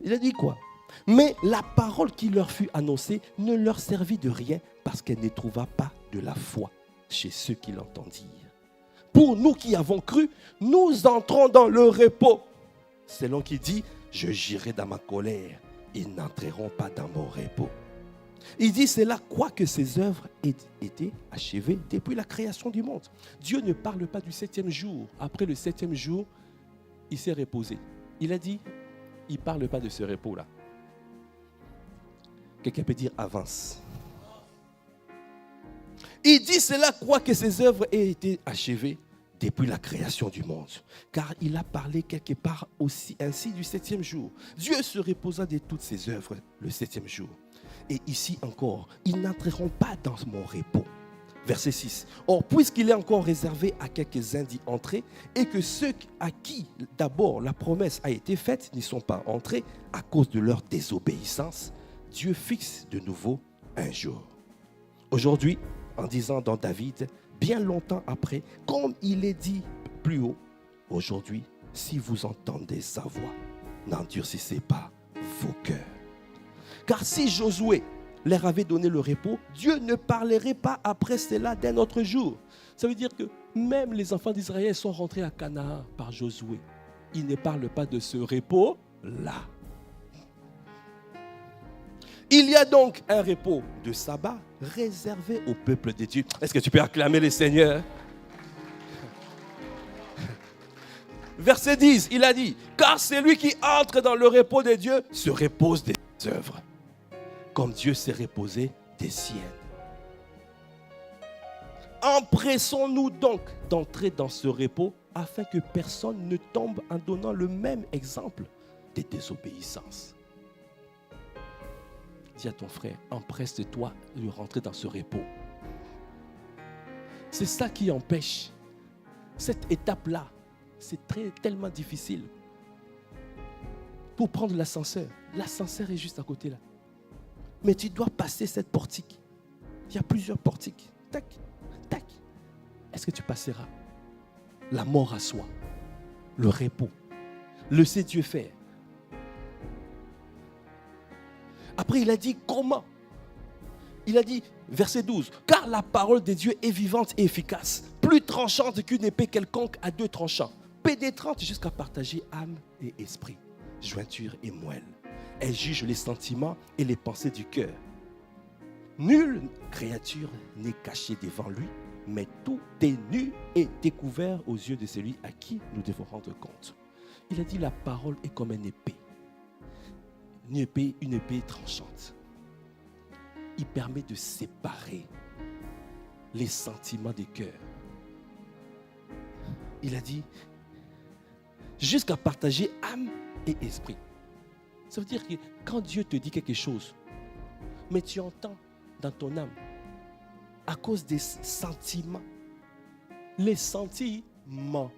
Il a dit quoi? Mais la parole qui leur fut annoncée ne leur servit de rien parce qu'elle ne trouva pas de la foi chez ceux qui l'entendirent. Pour nous qui avons cru, nous entrons dans le repos. C'est l'homme qui dit, je j'irai dans ma colère, ils n'entreront pas dans mon repos. Il dit, c'est là quoique ses œuvres aient été achevées depuis la création du monde. Dieu ne parle pas du 7e jour. Après le 7e jour, il s'est reposé. Il a dit, il ne parle pas de ce repos-là. Quelqu'un peut dire avance. Il dit cela quoique ses œuvres aient été achevées depuis la création du monde. Car il a parlé quelque part aussi ainsi du 7e jour. Dieu se reposa de toutes ses œuvres le 7e jour. Et ici encore, ils n'entreront pas dans mon repos. Verset 6. Or, puisqu'il est encore réservé à quelques-uns d'y entrer, et que ceux à qui d'abord la promesse a été faite n'y sont pas entrés à cause de leur désobéissance, Dieu fixe de nouveau un jour. Aujourd'hui, en disant dans David, bien longtemps après, comme il est dit plus haut, aujourd'hui, si vous entendez sa voix, n'endurcissez pas vos cœurs. Car si Josué leur avait donné le repos, Dieu ne parlerait pas après cela d'un autre jour. Ça veut dire que même les enfants d'Israël sont rentrés à Canaan par Josué. Ils ne parlent pas de ce repos-là. Il y a donc un repos de sabbat réservé au peuple de Dieu. Est-ce que tu peux acclamer le Seigneur? Verset 10, il a dit, car celui qui entre dans le repos de Dieu se repose des œuvres, comme Dieu s'est reposé des siennes. Empressons-nous donc d'entrer dans ce repos afin que personne ne tombe en donnant le même exemple de désobéissance. Dis à ton frère, empresse-toi de rentrer dans ce repos. C'est ça qui empêche. Cette étape-là, c'est tellement difficile. Pour prendre l'ascenseur est juste à côté là. Mais tu dois passer cette portique. Il y a plusieurs portiques. Tac, tac. Est-ce que tu passeras? La mort à soi, le repos, le sait Dieu faire. Après, il a dit comment? Il a dit, verset 12, car la parole de Dieu est vivante et efficace, plus tranchante qu'une épée quelconque à 2 tranchants, pénétrante jusqu'à partager âme et esprit, jointure et moelle. Elle juge les sentiments et les pensées du cœur. Nulle créature n'est cachée devant lui, mais tout est nu et découvert aux yeux de celui à qui nous devons rendre compte. Il a dit, la parole est comme une épée. Une épée tranchante. Il permet de séparer les sentiments des cœurs. Il a dit, jusqu'à partager âme et esprit. Ça veut dire que quand Dieu te dit quelque chose, mais tu entends dans ton âme, à cause des sentiments, les sentiments,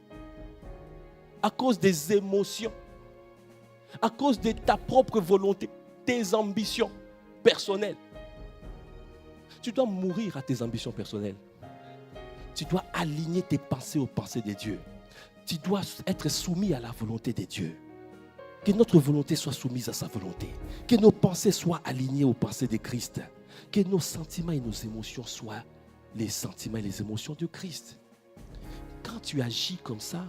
à cause des émotions, à cause de ta propre volonté, tes ambitions personnelles. Tu dois mourir à tes ambitions personnelles. Tu dois aligner tes pensées aux pensées de Dieu. Tu dois être soumis à la volonté de Dieu. Que notre volonté soit soumise à sa volonté. Que nos pensées soient alignées aux pensées de Christ. Que nos sentiments et nos émotions soient les sentiments et les émotions de Christ. Quand tu agis comme ça,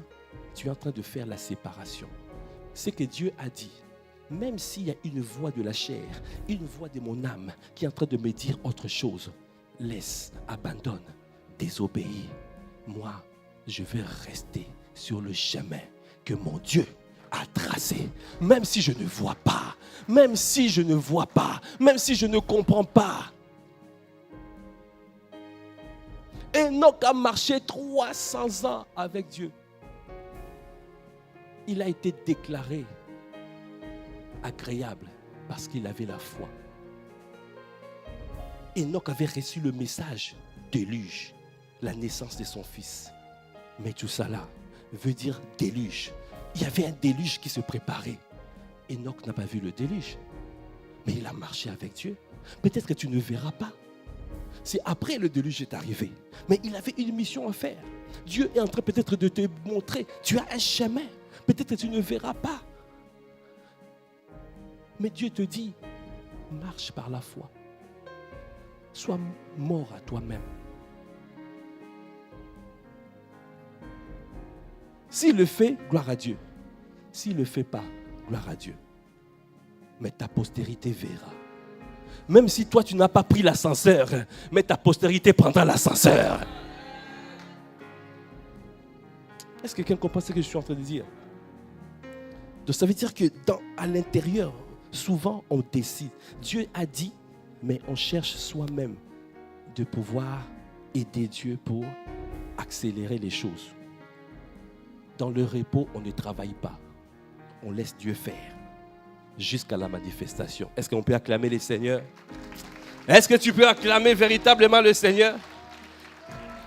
tu es en train de faire la séparation. C'est que Dieu a dit, même s'il y a une voix de la chair, une voix de mon âme qui est en train de me dire autre chose, laisse, abandonne, désobéis. Moi, je vais rester sur le chemin que mon Dieu a tracé. Même si je ne vois pas, même si je ne vois pas, même si je ne comprends pas. Enoch a marché 300 ans avec Dieu. Il a été déclaré agréable parce qu'il avait la foi. Enoch avait reçu le message déluge, la naissance de son fils. Mais tout ça là veut dire déluge. Il y avait un déluge qui se préparait. Enoch n'a pas vu le déluge, mais il a marché avec Dieu. Peut-être que tu ne verras pas. C'est après le déluge est arrivé. Mais il avait une mission à faire. Dieu est en train peut-être de te montrer, tu as un chemin. Peut-être que tu ne verras pas. Mais Dieu te dit, marche par la foi. Sois mort à toi-même. S'il le fait, gloire à Dieu. S'il ne le fait pas, gloire à Dieu. Mais ta postérité verra. Même si toi, tu n'as pas pris l'ascenseur, mais ta postérité prendra l'ascenseur. Est-ce que quelqu'un comprend ce que je suis en train de dire? Donc ça veut dire que à l'intérieur, souvent on décide. Dieu a dit, mais on cherche soi-même de pouvoir aider Dieu pour accélérer les choses. Dans le repos, on ne travaille pas. On laisse Dieu faire jusqu'à la manifestation. Est-ce qu'on peut acclamer le Seigneur? Est-ce que tu peux acclamer véritablement le Seigneur?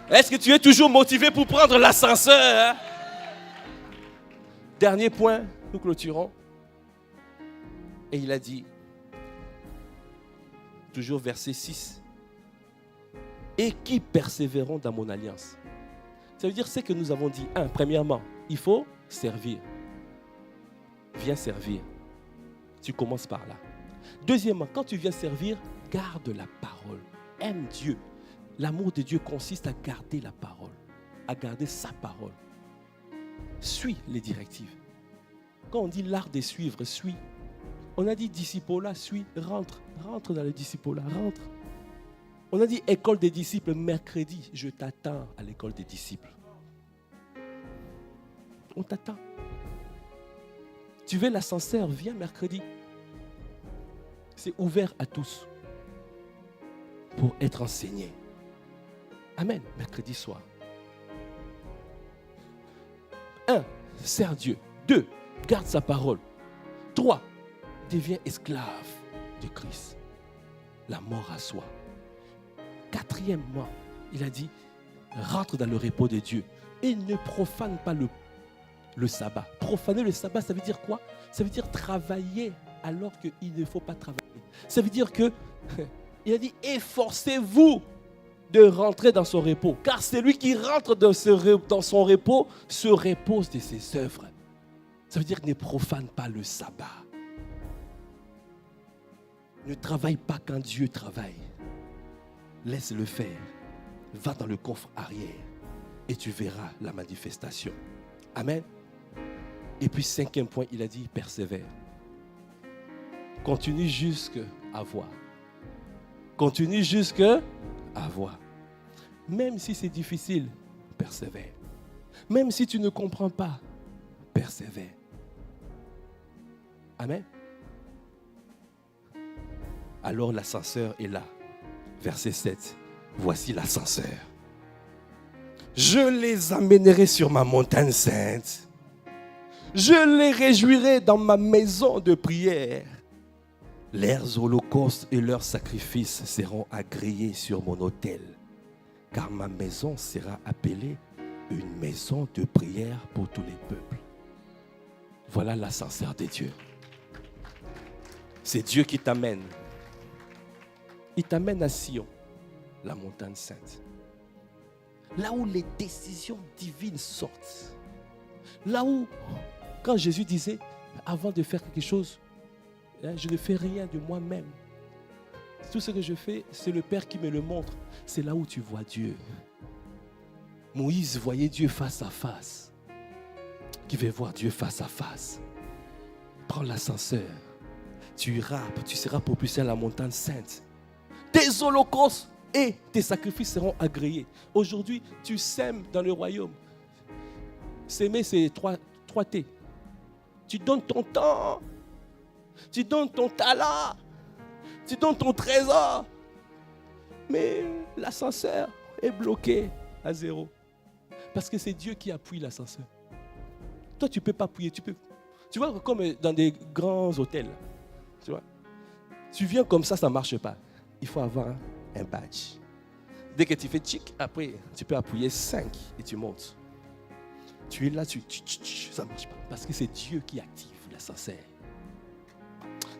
Est-ce que tu es toujours motivé pour prendre l'ascenseur? Hein? Dernier point, nous clôturons. Et il a dit, toujours verset 6, et qui persévéreront dans mon alliance. Ça veut dire ce que nous avons dit. Premièrement, il faut servir. Viens servir. Tu commences par là. Deuxièmement, quand tu viens servir, garde la parole. Aime Dieu. L'amour de Dieu consiste à garder la parole, à garder sa parole. Suis les directives. Quand on dit l'art de suivre, suis. On a dit disciple-là, suis, rentre dans le disciple-là, rentre. On a dit école des disciples, mercredi, je t'attends à l'école des disciples. On t'attend. Tu veux l'ascenseur, viens mercredi. C'est ouvert à tous pour être enseigné. Amen, mercredi soir. 1. Sers Dieu. 2. Garde sa parole. 3. Deviens esclave de Christ. La mort à soi. 4e, il a dit, rentre dans le repos de Dieu et ne profane pas le sabbat. Profaner le sabbat, ça veut dire quoi? Ça veut dire travailler alors qu'il ne faut pas travailler. Ça veut dire que, il a dit, efforcez-vous de rentrer dans son repos. Car celui qui rentre dans son repos se repose de ses œuvres. Ça veut dire ne profane pas le sabbat. Ne travaille pas quand Dieu travaille. Laisse-le faire. Va dans le coffre arrière et tu verras la manifestation. Amen. Et puis 5e point, il a dit persévère. Continue jusqu'à voir. Continue jusqu'à voir. Même si c'est difficile, persévère. Même si tu ne comprends pas, persévère. Amen. Alors l'ascenseur est là. Verset 7. Voici l'ascenseur. Je les amènerai sur ma montagne sainte. Je les réjouirai dans ma maison de prière. Leurs holocaustes et leurs sacrifices seront agréés sur mon autel. Car ma maison sera appelée une maison de prière pour tous les peuples. Voilà l'ascenseur de Dieu. C'est Dieu qui t'amène. Il t'amène à Sion, la montagne sainte. Là où les décisions divines sortent. Là où, quand Jésus disait, avant de faire quelque chose, je ne fais rien de moi-même. Tout ce que je fais, c'est le Père qui me le montre. c'est là où tu vois Dieu. Moïse voyait Dieu face à face. Qui veut voir Dieu face à face? Prends l'ascenseur. Tu iras, tu seras propulsé à la montagne sainte. Tes holocaustes et tes sacrifices seront agréés. Aujourd'hui, tu sèmes dans le royaume. S'aimer, c'est 3 T. Tu donnes ton temps. Tu donnes ton talent. Tu donnes ton trésor. Mais l'ascenseur est bloqué à 0. Parce que c'est Dieu qui appuie l'ascenseur. Toi, tu ne peux pas appuyer. Tu vois, comme dans des grands hôtels. Tu vois, tu viens comme ça ne marche pas. Il faut avoir un badge. Dès que tu fais tchic, après, tu peux appuyer 5 et tu montes. Tu es là, ça ne marche pas. Parce que c'est Dieu qui active l'ascenseur.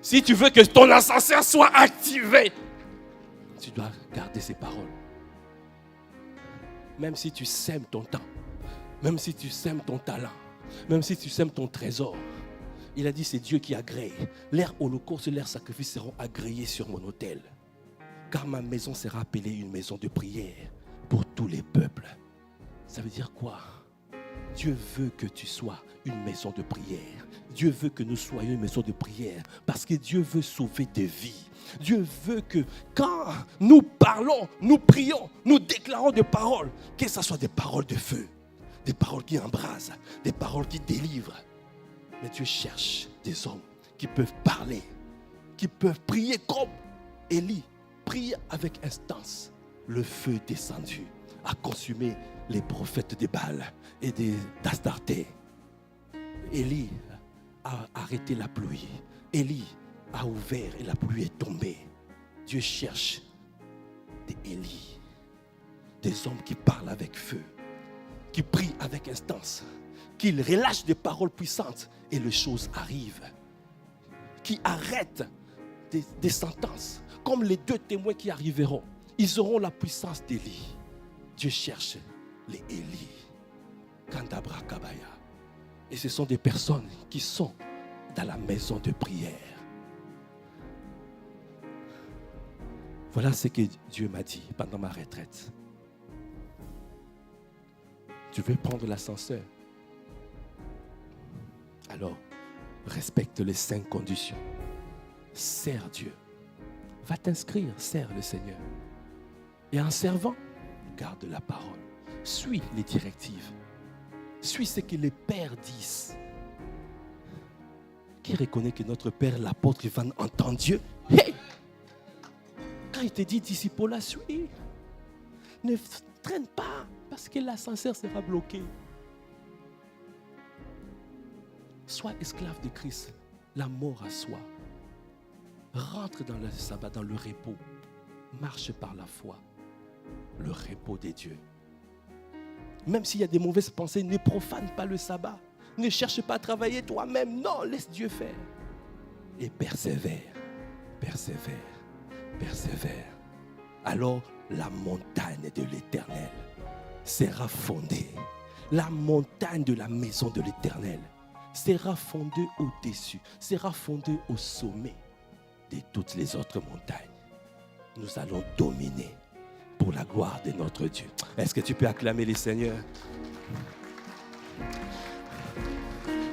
Si tu veux que ton ascenseur soit activé, tu dois garder ses paroles. Même si tu sèmes ton temps, même si tu sèmes ton talent, même si tu sèmes ton trésor, il a dit c'est Dieu qui agrée. Leurs holocaustes et leurs sacrifices seront agréés sur mon autel. Car ma maison sera appelée une maison de prière pour tous les peuples. Ça veut dire quoi? Dieu veut que tu sois une maison de prière. Dieu veut que nous soyons une maison de prière parce que Dieu veut sauver des vies. Dieu veut que quand nous parlons, nous prions, nous déclarons des paroles, que ce soit des paroles de feu, des paroles qui embrasent, des paroles qui délivrent. Mais Dieu cherche des hommes qui peuvent parler, qui peuvent prier comme Élie, prier avec instance. Le feu descendu a consumé les prophètes de Baal et d'Astarté. Élie a arrêté la pluie. Élie a ouvert et la pluie est tombée. Dieu cherche des Élie, des hommes qui parlent avec feu, qui prient avec instance, qui relâchent des paroles puissantes et les choses arrivent, qui arrêtent des sentences, comme les 2 témoins qui arriveront. Ils auront la puissance d'Élie. Dieu cherche les Élie, Kandabra Kabaya. Et ce sont des personnes qui sont dans la maison de prière. Voilà ce que Dieu m'a dit pendant ma retraite. Tu veux prendre l'ascenseur? Alors, respecte les 5 conditions. Sers Dieu. Va t'inscrire, sers le Seigneur. Et en servant, garde la parole. Suis les directives. Suis ce que les pères disent. Qui reconnaît que notre père, l'apôtre Ivan, entend Dieu? Hey! Quand il te dit disciple, la suis. Ne traîne pas parce que l'ascenseur sera bloqué. Sois esclave de Christ. La mort à soi. Rentre dans le sabbat, dans le repos. Marche par la foi. Le repos des dieux. Même s'il y a des mauvaises pensées, ne profane pas le sabbat. Ne cherche pas à travailler toi-même. Non, laisse Dieu faire. Et persévère, persévère, persévère. Alors la montagne de l'Éternel sera fondée. La montagne de la maison de l'Éternel sera fondée au-dessus, sera fondée au sommet de toutes les autres montagnes. Nous allons dominer pour la gloire de notre Dieu. Est-ce que tu peux acclamer le Seigneur?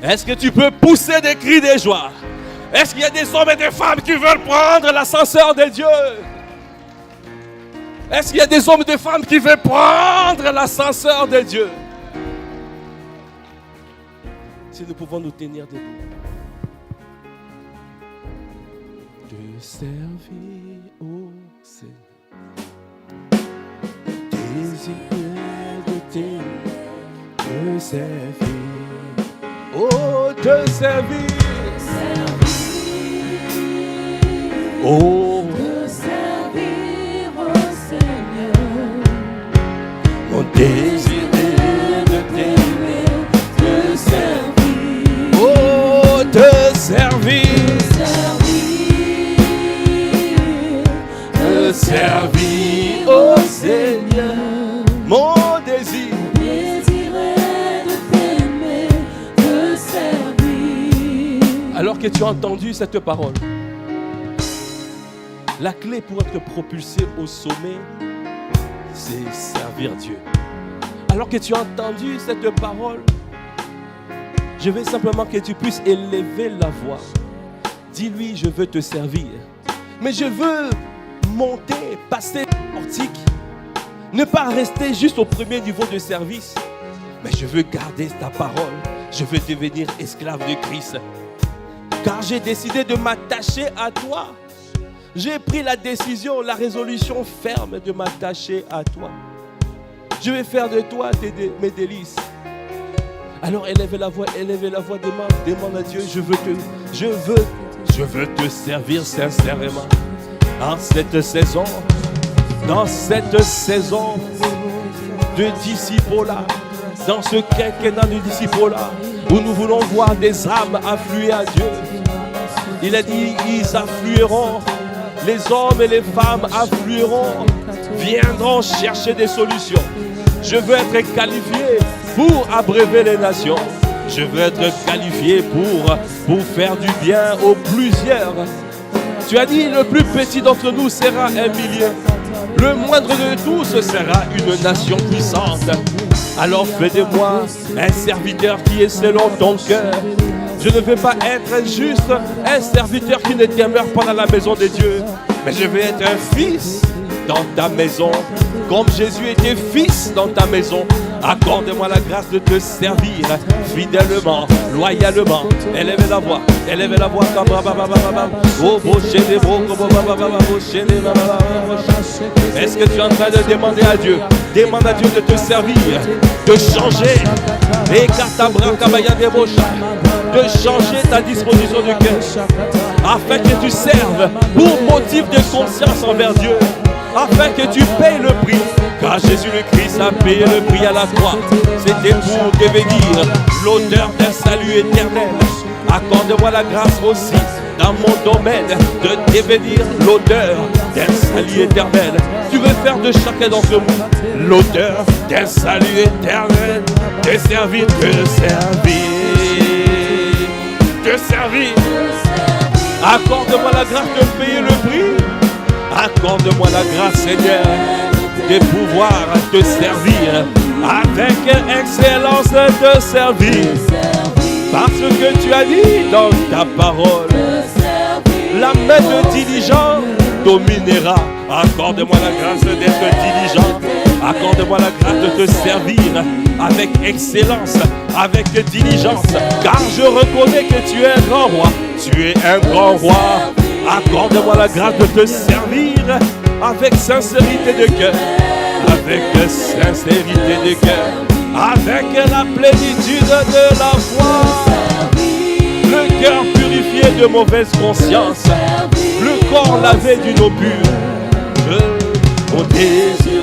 Est-ce que tu peux pousser des cris de joie? Est-ce qu'il y a des hommes et des femmes qui veulent prendre l'ascenseur de Dieu? Est-ce qu'il y a des hommes et des femmes qui veulent prendre l'ascenseur de Dieu? Si nous pouvons nous tenir debout. De servir au Seigneur. Désir de t'aimer, de servir. Oh, te servir. Oh, De servir au Seigneur. mon désir est de t'aimer, De servir. oh, te servir, te servir, oh Seigneur. Mon désir, Désirer de t'aimer, de servir. alors que tu as entendu cette parole, la clé pour être propulsé au sommet, c'est servir Dieu. Alors que tu as entendu cette parole, je veux simplement que tu puisses élever la voix. Dis-lui, je veux te servir. Mais je veux monter, passer le portique. Ne pas rester juste au premier niveau de service. Mais je veux garder ta parole. Je veux devenir esclave de Christ. Car j'ai décidé de m'attacher à toi. J'ai pris la décision, la résolution ferme de m'attacher à toi. Je vais faire de toi mes délices. Alors élève la voix, demande à Dieu, je veux te servir sincèrement. Dans cette saison de disciples-là, dans ce quinquennat de disciples-là, où nous voulons voir des âmes affluer à Dieu. Il a dit, ils afflueront, les hommes et les femmes afflueront, viendront chercher des solutions. Je veux être qualifié pour abréver les nations. Je veux être qualifié pour faire du bien aux plusieurs. Tu as dit, le plus petit d'entre nous sera 1 millier. Le moindre de tous sera une nation puissante. Alors fais de moi un serviteur qui est selon ton cœur. Je ne veux pas être juste un serviteur qui ne demeure pas dans la maison de Dieu. Mais je veux être un fils dans ta maison. Comme Jésus était fils dans ta maison. Accorde-moi la grâce de te servir fidèlement, loyalement. Élève la voix. Est-ce que tu es en train de demander à Dieu? Demande à Dieu de te servir, de changer. De changer ta disposition du cœur. Afin que tu serves pour motif de conscience envers Dieu. Afin que tu payes le prix. Car Jésus le Christ a payé le prix à la croix. C'était pour devenir l'auteur d'un salut éternel. Accorde-moi la grâce aussi dans mon domaine de devenir l'auteur d'un salut éternel. Tu veux faire de chacun d'entre nous l'auteur d'un salut éternel. Te servir, te servir. Accorde-moi la grâce de payer le prix. Accorde-moi la grâce, Seigneur, de pouvoir te servir avec excellence, te servir. Parce que tu as dit dans ta parole, la main de diligent dominera. Accorde-moi la grâce d'être diligent. Accorde-moi la grâce de te servir avec excellence, avec diligence. Car je reconnais que tu es un grand roi. Tu es un grand roi. Accorde-moi la grâce de te servir avec sincérité de cœur. Avec sincérité de cœur. Avec la plénitude de la foi. Le cœur purifié de mauvaise conscience. Le corps lavé d'une eau pure. Je mon désir